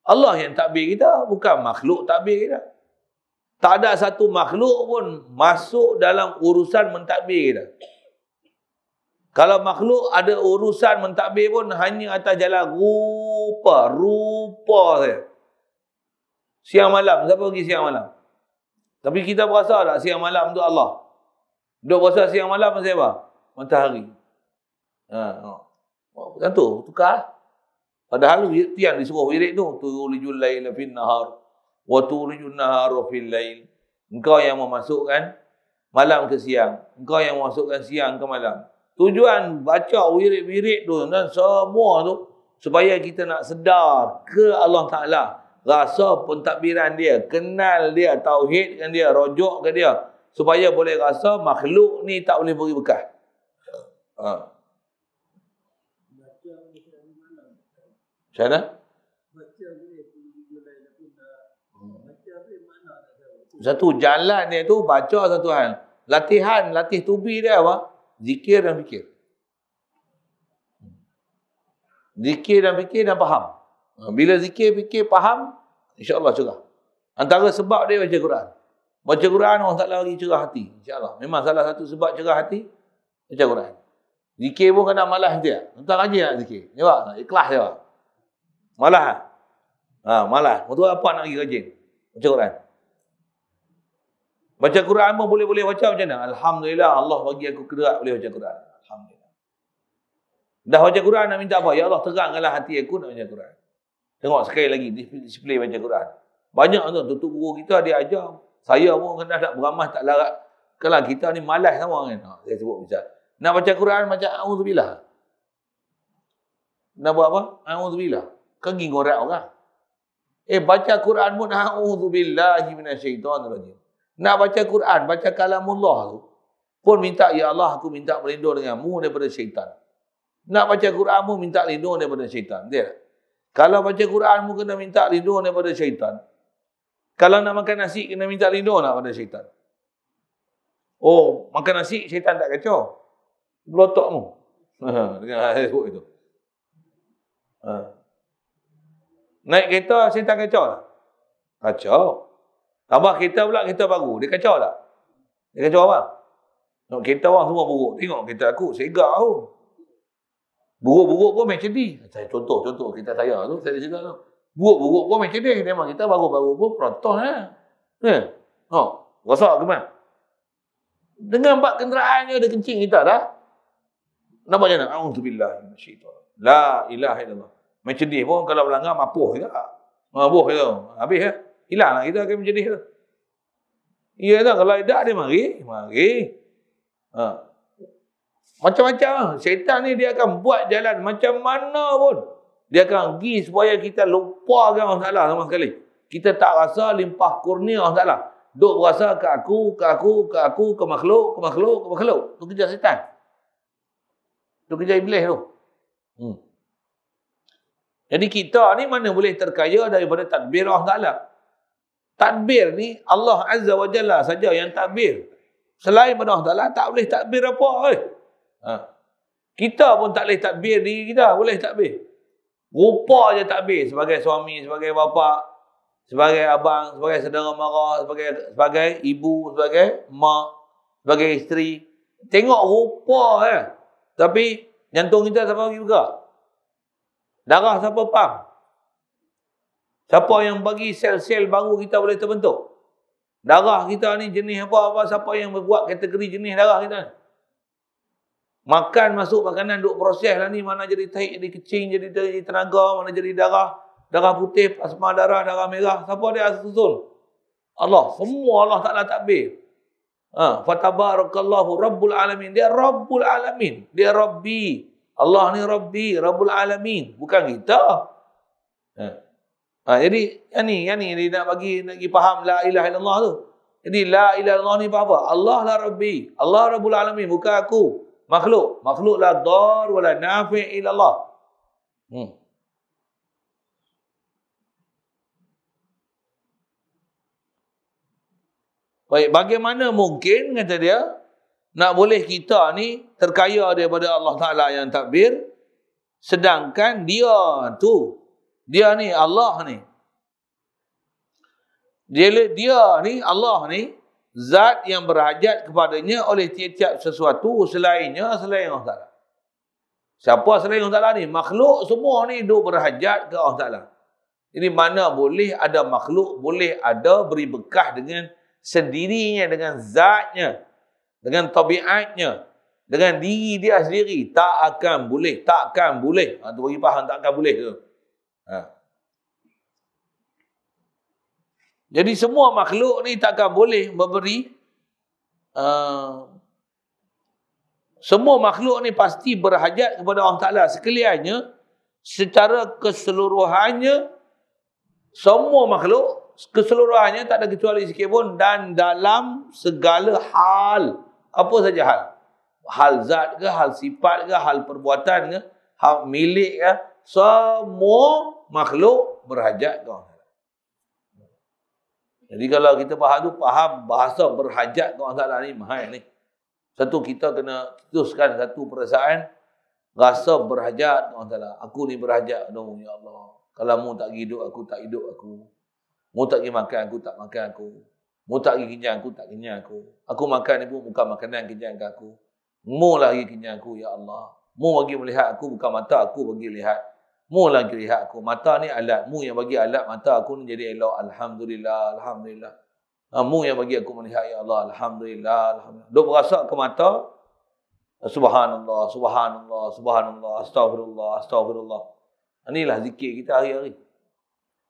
Speaker 1: Allah yang takbir kita, bukan makhluk takbir kita. Tak ada satu makhluk pun masuk dalam urusan mentadbir kita. Kalau makhluk ada urusan mentadbir pun hanya atas jalan rupa saja. Siang malam, siapa pergi siang malam? Tapi kita berasa tak siang malam tu Allah? Duk berasa siang malam pasal apa? Matahari. Bukan tu, tukar. Padahal itu yang disuruh wirid tu. Tulijul laila fin nahar wa tulijul nahara fil lail. Engkau yang memasukkan malam ke siang. Engkau yang memasukkan siang ke malam. Tujuan baca wirid-wirid tu dan semua tu supaya kita nak sedar ke Allah Ta'ala. Rasa pentadbiran dia, kenal dia, tauhidkan dia, rojok ke dia. Supaya boleh rasa makhluk ni tak boleh beri bekah. Macam mana? Satu jalan dia tu baca satu hal. Latih tubi dia apa? Zikir dan fikir. Zikir dan fikir dan faham. Bila zikir, fikir, faham, insya-Allah cerah. Antara sebab dia baca Quran. Baca Quran Allah Ta'ala bagi cerah hati. InsyaAllah. Memang salah satu sebab cerah hati, baca Quran. Zikir pun kena malas dia. Entah rajin nak zikir. Nampak? Ikhlas dia. Malas. Malas. Betul apa nak pergi rajin? Baca Quran. Baca Quran pun boleh baca macam mana? Alhamdulillah Allah bagi aku kerak boleh baca Quran. Alhamdulillah. Dah baca Quran nak minta apa? Ya Allah terangkanlah hati aku nak baca Quran. Tengok sekali lagi display baca Quran. Banyak tu tutup guru kita dia ajar. Saya pun kena nak beramal tak larat. Kalau kita ni malas sama kan. Saya sebut misal. Nak baca Quran macam auzubillah. Nak buat apa? Auzubillah. Kaki ngorak orang. Baca Quran pun auzubillahi minasyaitonirrajim. Nak baca Quran, baca kalamullah tu pun minta ya Allah aku minta berlindung denganmu daripada syaitan. Nak baca Quran pun minta lindung daripada syaitan. Dia. Kalau baca Quran pun kena minta lindung daripada syaitan. Kalau nak makan nasi kena minta lindung nak pada syaitan. Oh, makan nasi syaitan tak kacau. Belotokmu. Dengan saya sebut itu. Naik kereta syaitan kacau tak? Kacau. Tambah kereta pula kereta baru. Dia kacau tak? Dia kacau apa? Nak kereta orang semua buruk. Tengok kereta aku. Segak aku. Buruk-buruk pun macam ni. Contoh kereta saya tu. Saya cakap tu. Buruk-buruk pun macam ni. Memang kita baru-baru pun proton lah. Rosak ke mana? Dengan bak kenderaannya dia kencing kita dah. Nak buat macam mana? A'udzubillahi minasyaitanir. La ilaha illallah. Macam dia pun kalau melanggar mapuh juga. Mapuh tu. Habis ya. Hilanglah kita akan menjadi tu. Ya tak, kalau tidak dia mari. Macam-macam. Syaitan ni dia akan buat jalan macam mana pun. Dia akan pergi supaya kita lupakan Allah Ta'ala sama sekali. Kita tak rasa limpah kurnia Allah Ta'ala. Duk berasa ke aku, ke makhluk. Tu kerja syaitan. Tu kerja iblis tu. Jadi kita ni mana boleh terkaya daripada tadbir Allah Ta'ala. Tadbir ni Allah Azza wa Jalla saja yang takbir. Selain pada Allah Ta'ala tak boleh takbir apa. Kita pun tak boleh takbir diri kita. Boleh takbir. Rupa je takbir. Sebagai suami, sebagai bapa, sebagai abang, sebagai saudara mara, sebagai ibu, sebagai mak, sebagai isteri. Tengok rupa je. Tapi jantung kita siapa bagi buka? Darah siapa pam? Siapa yang bagi sel-sel baru kita boleh terbentuk? Darah kita ni jenis apa-apa, siapa yang membuat kategori jenis darah kita? Makan masuk makanan duk proses lah ni, mana jadi tahi, jadi kecing, jadi tenaga, mana jadi darah putih, plasma darah merah. Siapa dia susun? Allah. Semua Allah Ta'ala takbir. Fatabarakallahu Rabbul Alamin. Dia Rabbul Alamin. Dia Rabbi. Allah ni Rabbi, Rabbul Alamin. Bukan kita. Jadi yang ni dia nak bagi faham la ilaha illallah tu. Jadi la ilaha illallah ni apa? Allah la Rabbi. Allah Rabbul Alamin. Bukan aku. Makhluk. Makhluk la dar wa la nafi' illallah. Baik, bagaimana mungkin, kata dia, nak boleh kita ni terkaya daripada Allah Ta'ala yang takbir, sedangkan dia ni Allah ni. Dia ni Allah ni zat yang berhajat kepadanya oleh tiap-tiap sesuatu selain Allah Ta'ala. Siapa selain Allah Ta'ala ni? Makhluk semua ni duk berhajat ke Allah Ta'ala. Jadi mana boleh ada makhluk, boleh ada beri bekah dengan sendirinya, dengan zatnya, dengan tabiatnya, dengan diri dia sendiri. Takkan boleh. Tu bagi faham takkan boleh tu. Jadi semua makhluk ni takkan boleh memberi. Semua makhluk ni pasti berhajat kepada Allah Ta'ala sekaliannya. Secara keseluruhannya, semua makhluk keseluruhannya tak ada kecuali sikit pun, dan dalam segala hal. Apa saja hal? Hal zat ke, hal sifat ke, hal perbuatan ke, hal milik ke, semua makhluk berhajat ke Allah. Jadi kalau kita faham bahasa berhajat ke Allah Ta'ala ni mahal ni. Satu, kita kena teruskan satu perasaan rasa berhajat ke Allah Ta'ala. Aku ni berhajat, no, ya Allah. Kalau mu tak hidup aku, tak hidup aku. Mu tak pergi makan aku, tak makan aku. Mu tak pergi kenyang aku, tak kenyang aku. Aku makan ni pun bukan makanan kenyangkan aku. Mu lah pergi kenyang aku, ya Allah. Mu bagi melihat aku, bukan mata aku bagi lihat. Mu lah bagi lihat aku. Mata ni alat. Mu yang bagi alat mata aku ni jadi elok. Alhamdulillah, Alhamdulillah. Mu yang bagi aku melihat, ya Allah. Alhamdulillah, Alhamdulillah. Duk berasa ke mata. Subhanallah, Subhanallah, Subhanallah. Astaghfirullah, Astaghfirullah. Inilah zikir kita hari-hari.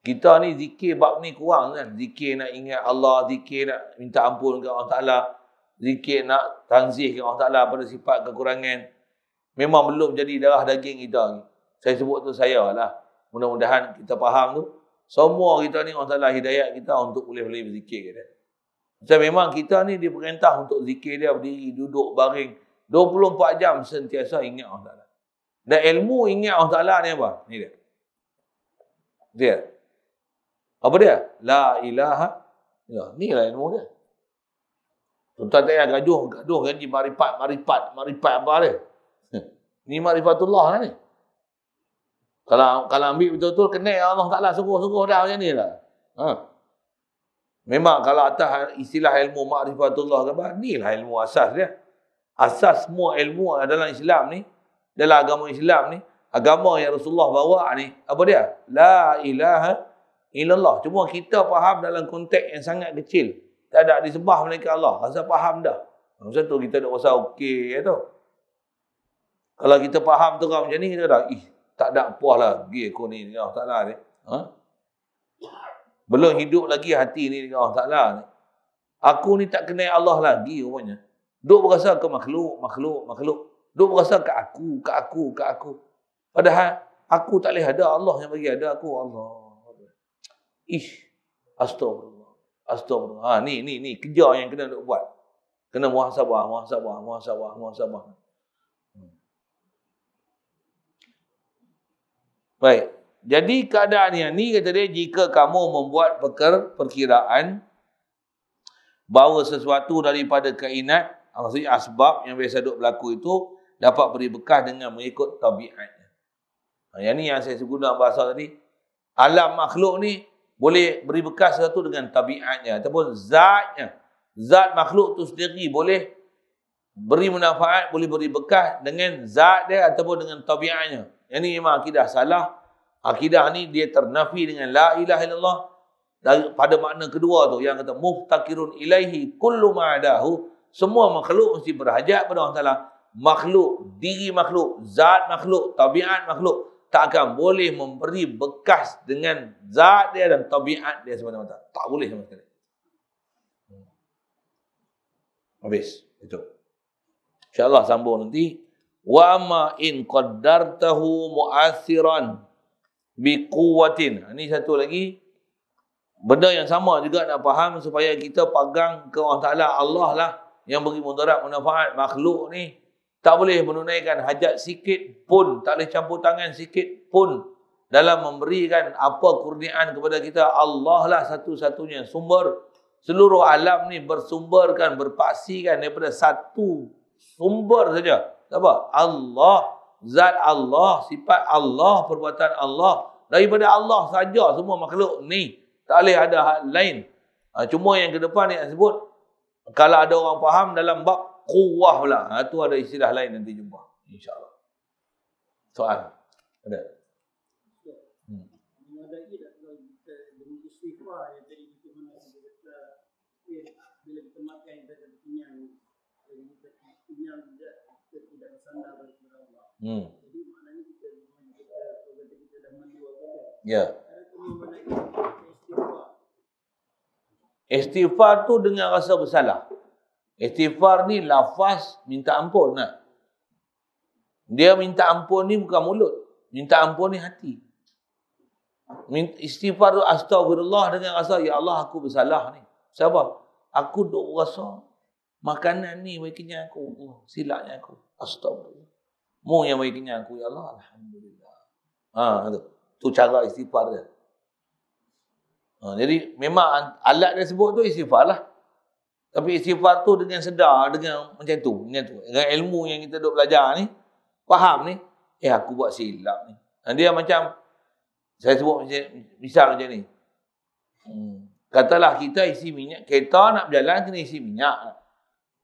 Speaker 1: Kita ni zikir bab ni kurang kan. Zikir nak ingat Allah, zikir nak minta ampun ke Allah Ta'ala, zikir nak tanzih ke Allah Ta'ala pada sifat kekurangan. Memang belum jadi darah daging kita ni. Saya sebut tu saya lah. Mudah-mudahan kita faham tu. Semua kita ni Allah Ta'ala hidayat kita untuk boleh-boleh berzikir kita. Macam memang kita ni diperintah untuk zikir dia, berdiri, duduk, baring. 24 jam sentiasa ingat Allah Ta'ala. Dan ilmu ingat Allah Ta'ala ni apa? Ni dia. Apa dia? La ilaha. Ya, ni lah ilmu dia. Tuan-tuan tak payah gaduh gaji marifat apa dia? Ni marifatullah lah ni. Kalau ambil betul-betul kena Allah Ta'ala sungguh-sungguh dah macam ni lah. Memang kalau atas istilah ilmu marifatullah ke apa, ni lah ilmu asas dia. Asas semua ilmu dalam Islam ni, dalam agama Islam ni, agama yang Rasulullah bawa ni, apa dia? La ilaha illallah. Cuma kita faham dalam konteks yang sangat kecil. Tak ada disembah melainkan Allah. Rasa faham dah. Macam tu kita nak rasa okey tu. Kalau kita faham terang macam ni, kita dah, tak ada puas lagi aku ni dengan Allah Ta'ala ni. Belum hidup lagi hati ni dengan Allah Ta'ala ni. Aku ni tak kenal Allah lagi rupanya. Duk berasa ke makhluk. Duk berasa ke aku. Padahal aku tak boleh ada, Allah yang bagi ada aku. Allah. Astagfirullah. Ni kerja yang kena duk buat. Kena muhasabah. Baik. Jadi keadaan yang ni kata dia, jika kamu membuat perkiraan bahawa sesuatu daripada kainat, maksudnya asbab yang biasa duk berlaku itu dapat beri bekas dengan mengikut tabiatnya. Yang ni yang saya sebut dalam bahasa tadi, alam makhluk ni boleh beri bekas sesuatu dengan tabiatnya ataupun zatnya. Zat makhluk tu sendiri boleh beri manfaat, boleh beri bekas dengan zat dia ataupun dengan tabiatnya. Yang ni memang akidah salah. Akidah ni dia ternafi dengan la ilaha illallah. Pada makna kedua tu yang kata muftakirun ilaihi kullu ma'adahu, semua makhluk mesti berhajat pada Allah Ta'ala. Makhluk, diri makhluk, zat makhluk, tabiat makhluk tak akan boleh memberi bekas dengan zat dia dan tabiat dia semata-mata. Tak boleh sama sekali. Habis itu. InsyaAllah sambung nanti. Wa amma in qaddartahu mu'athiran biquwatin. Ini satu lagi benda yang sama juga nak faham supaya kita pegang ke Allah Ta'ala. Allah lah yang beri mudarat manfaat. Makhluk ni tak boleh menunaikan hajat sikit pun, tak boleh campur tangan sikit pun dalam memberikan apa kurniaan kepada kita. Allah lah satu-satunya sumber. Seluruh alam ni bersumberkan, berpaksikan daripada satu sumber saja. Apa? Allah. Zat Allah, sifat Allah, perbuatan Allah. Daripada Allah saja semua makhluk ni. Tak boleh ada hal lain. Cuma yang ke depan ni nak sebut, kalau ada orang faham dalam bab quwwah pula. Tu ada istilah lain nanti jumpa. InsyaAllah. Soal? Ada?
Speaker 2: Bila kita makan, kita kenyang. Kenyang kita tidak bersandar kepada Allah. Jadi maknanya kita dah mendua kan.
Speaker 1: Ya. Istighfar tu dengan rasa bersalah. Istighfar ni lafaz minta ampun nak. Dia minta ampun ni bukan mulut. Minta ampun ni hati. Istighfar tu astagfirullah dengan rasa, ya Allah aku bersalah ni. Sebab aku duk rasa makanan ni bagi kenyang aku. Silapnya aku. Astagfirullah. Mu yang bagi kenyang aku, ya Allah, alhamdulillah. Tu cara istighfar dia. Jadi memang alat dia sebut tu istighfar lah. Tapi istighfar tu dengan sedar, dengan macam tu. Dengan ilmu yang kita duk belajar ni, faham ni, aku buat silap ni. Dia macam, saya sebut misal macam ni. Katalah kita isi minyak, kereta nak berjalan kena isi minyak.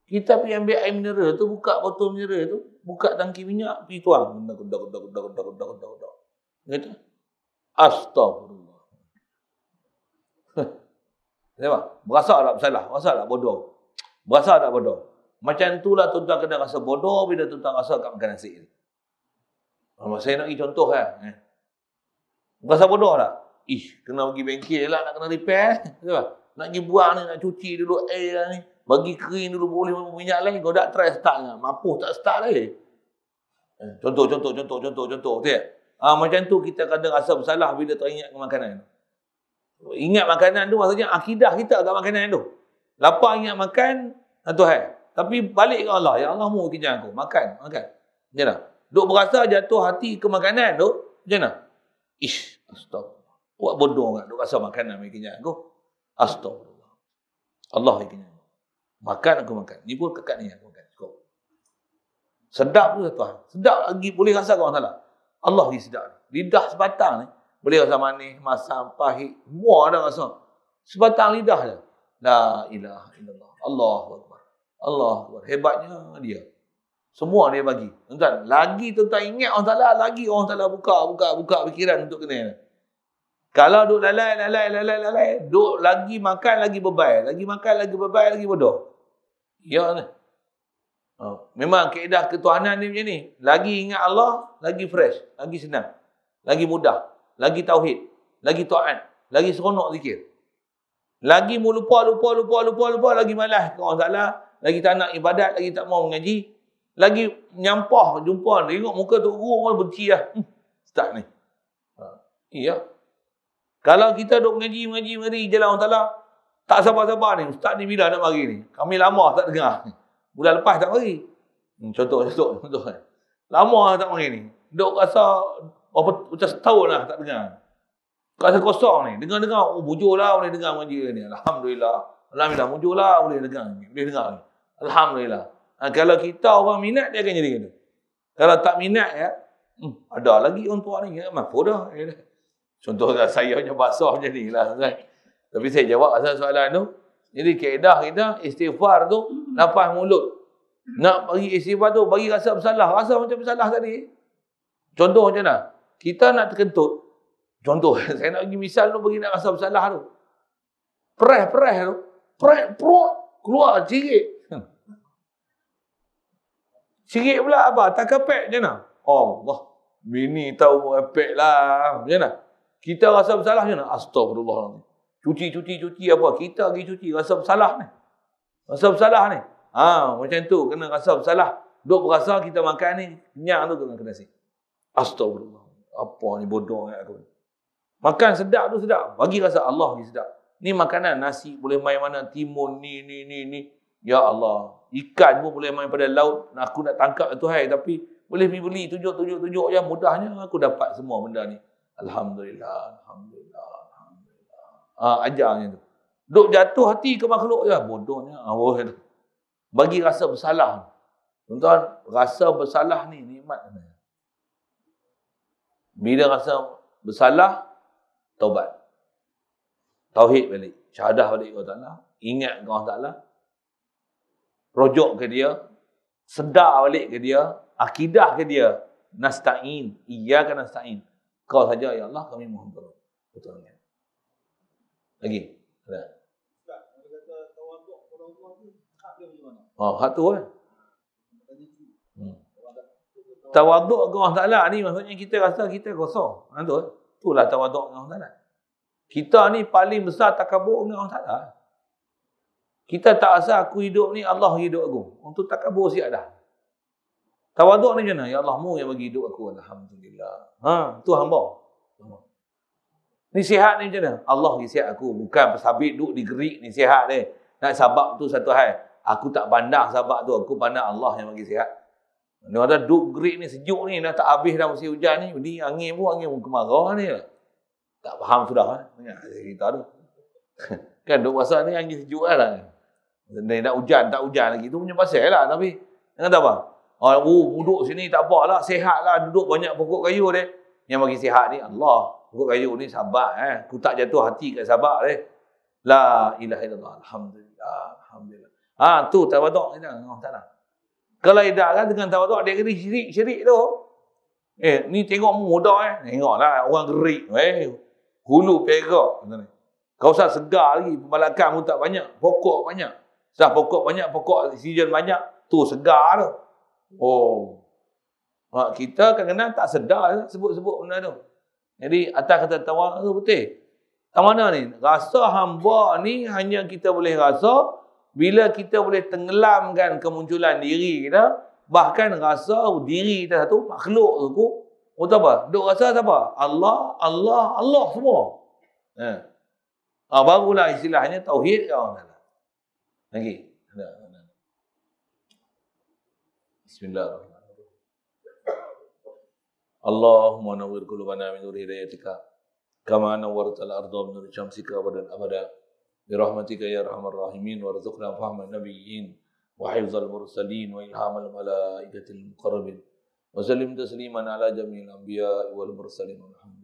Speaker 1: Kita pergi ambil air mineral tu, buka botol mineral tu, buka tangki minyak, pergi tuang. Kata, astagfirullah. Berasa tak bersalah? Berasa tak bodoh? Berasa tak bodoh? Macam itulah tuan-tuan kena rasa bodoh bila tuan-tuan rasa kat makan nasi ni. Saya nak bagi contoh kan. Berasa bodoh tak? Kena pergi bengkel lah, nak kena repair. Nak pergi buang ni, nak cuci dulu air lah ni. Bagi kering dulu, boleh minyak lain. Kau tak try start kan? Mampu tak start lagi. Contoh. Betul? Macam tu kita kadang rasa bersalah bila teringat ke makanan. Ingat makanan tu maksudnya akidah kita kat makanan tu. Lapar ingat makan, Tuhan. Tapi balik ke Allah. Ya Allah mu kenyang aku. Makan. Macam mana? Duk berasa jatuh hati ke makanan tu. Macam mana? Astagfirullah. Buat bodoh kan. Duk rasa makanan bagi kenyang aku. Astagfirullah. Allah bagi kenyang aku. Makan aku makan. Ni pun kekat ni aku makan. Cukup. Sedap tu Tuhan. Sedap lagi boleh rasa kau salah. Allah lagi sedap. Lidah sebatang ni. Boleh rasa manis, masam, pahit. Semua ada rasa. Sebatang lidah je. La ilaha illallah. Allahu Akbar. Allahu Akbar. Hebatnya dia. Semua dia bagi. Tuan-tuan, lagi tuan-tuan ingat orang Ta'ala, lagi orang Ta'ala buka fikiran untuk kena. Kalau duk lalai, duk lagi makan, lagi bebai. Lagi makan, lagi bebai, lagi bodoh. Ya ni. Memang kaedah ketuhanan ni macam ni. Lagi ingat Allah, lagi fresh, lagi senang, lagi mudah, lagi tauhid, lagi taat, lagi seronok zikir. Lagi mu lupa, lagi malas ke orang Ta'ala, lagi tak nak ibadat, lagi tak mau mengaji, lagi nyampah, jumpa, tengok muka Tok Guru, orang benci lah. Ustaz ni. Iya. Kalau kita duk mengaji jalan orang Ta'ala, tak sabar-sabar ni, Ustaz ni bila nak mari ni? Kami lama tak dengar. Bulan lepas tak mari. Contoh. Lama tak mari ni. Duk rasa, macam setahun lah tak dengar. Rasa kosong ni. Dengar-dengar, bujur lah boleh dengar mengaji ni. Alhamdulillah, bujur lah boleh dengar ni. Alhamdulillah. Kalau kita orang minat, dia akan jadi gitu. Kalau tak minat, ya, ada lagi orang tua ni, mampu dah. Contoh saya punya basah macam ni lah. Tapi saya jawab asal soalan tu. Jadi kaedah kita, istighfar tu, nafas mulut. Nak bagi istighfar tu, bagi rasa bersalah. Rasa macam bersalah tadi. Contoh macam mana? Kita nak terkentut. Contoh, saya nak bagi misal tu, bagi nak rasa bersalah tu. Press tu. Perut, keluar, cirit. Cirit pula apa? Tak kepek macam mana? Allah, bini tahu epek lah. Macam mana? Kita rasa bersalah macam mana? Astagfirullah. Cuci apa? Kita pergi cuci. Rasa bersalah ni. Macam tu. Kena rasa bersalah. Duk berasa kita makan ni. Kenyang tu kena si. Astagfirullah. Apa ni bodoh ni aku. Makan sedap tu sedap. Bagi rasa Allah ni sedap. Ni makanan. Nasi boleh main mana. Timun ni. Ya Allah. Ikan pun boleh main pada laut. Aku nak tangkap tu hai. Tapi boleh pergi beli. Tujuk je. Mudahnya aku dapat semua benda ni. Alhamdulillah. Ajarnya tu. Duk jatuh hati ke makhluk je. Bodohnya. Bagi rasa bersalah. Tuan-tuan, rasa bersalah ni nikmat. Bila rasa bersalah, taubat. Tauhid balik. Syahadah balik kepada Allah. Ingat ke Allah Ta'ala. Rojok ke dia. Sedar balik ke dia. Akidah ke dia. Nasta'in. Iyyaka nasta'in. Kau saja ya Allah, kami mohon tolong. Betulnya. Lagi. Ada. Hak tu kan. Tawaduk ke Allah Ta'ala ni maksudnya kita rasa kita kosong. Itulah tawaduk ke Allah Ta'ala. Kita ni paling besar takabur dengan Allah Ta'ala. Kita tak rasa aku hidup ni, Allah hidup aku. Untuk takabur siap dah. Tawaduk ni macam mana? Ya Allah, mu yang bagi hidup aku. Alhamdulillah. Tu hamba. Ni sihat ni macam mana? Allah bagi sihat aku. Bukan sabit duduk digerik ni sihat ni. Nak sabab tu satu hal. Aku tak pandang sabab tu. Aku pandang Allah yang bagi sihat. Dia kata duduk gerik ni sejuk ni. Dah tak habis dah musim hujan ni. Ni angin pun kemarau ni lah. Tak faham sudah kan? Cerita tu. Kan duduk pasal ni angin sejuk lah. Nak hujan, tak hujan lagi. Itu punya pasal lah. Tapi, dia kata apa? Duduk sini tak apa lah. Sehat lah. Duduk banyak pokok kayu dia. Yang bagi sihat ni Allah. Pokok kayu ni sabar. Aku tak jatuh hati kat sabar dia. La ilaha illallah. Alhamdulillah. Tu tawaduk kita. Allah Ta'ala. Kalau tidak kan dengan tawaduk dia kena syirik tu. Ni tengok mudah Tengoklah orang gerik. Hulu perak. Kau usah segar lagi. Pembalakan pun tak banyak. Pokok banyak. Sah pokok banyak. Pokok oksigen banyak. Tu segar tu. Kita kadang-kadang tak sedar sebut-sebut benda tu. Jadi atas kata tawaduk tu betul. Tak mana ni? Rasa hamba ni hanya kita boleh rasa bila kita boleh tenggelamkan kemunculan diri kita. Bahkan rasa diri kita satu makhluk tu. Tahu apa? Duk rasa apa? Allah semua. Barulah istilahnya tauhid ya. Lagi. Bismillahirrahmanirrahim. Allahumma nawwir qulubana min nur hidayatika kama nawwartal arda min nur syamsika abada bi rahmatika ya arhamar rahimin warzuqna fahman nabiyyin wa hifzal mursalin wa ilhamal malaikatil muqarrabin wa sallim tasliman ala jami'il anbiya wal mursalin walhamdulillah.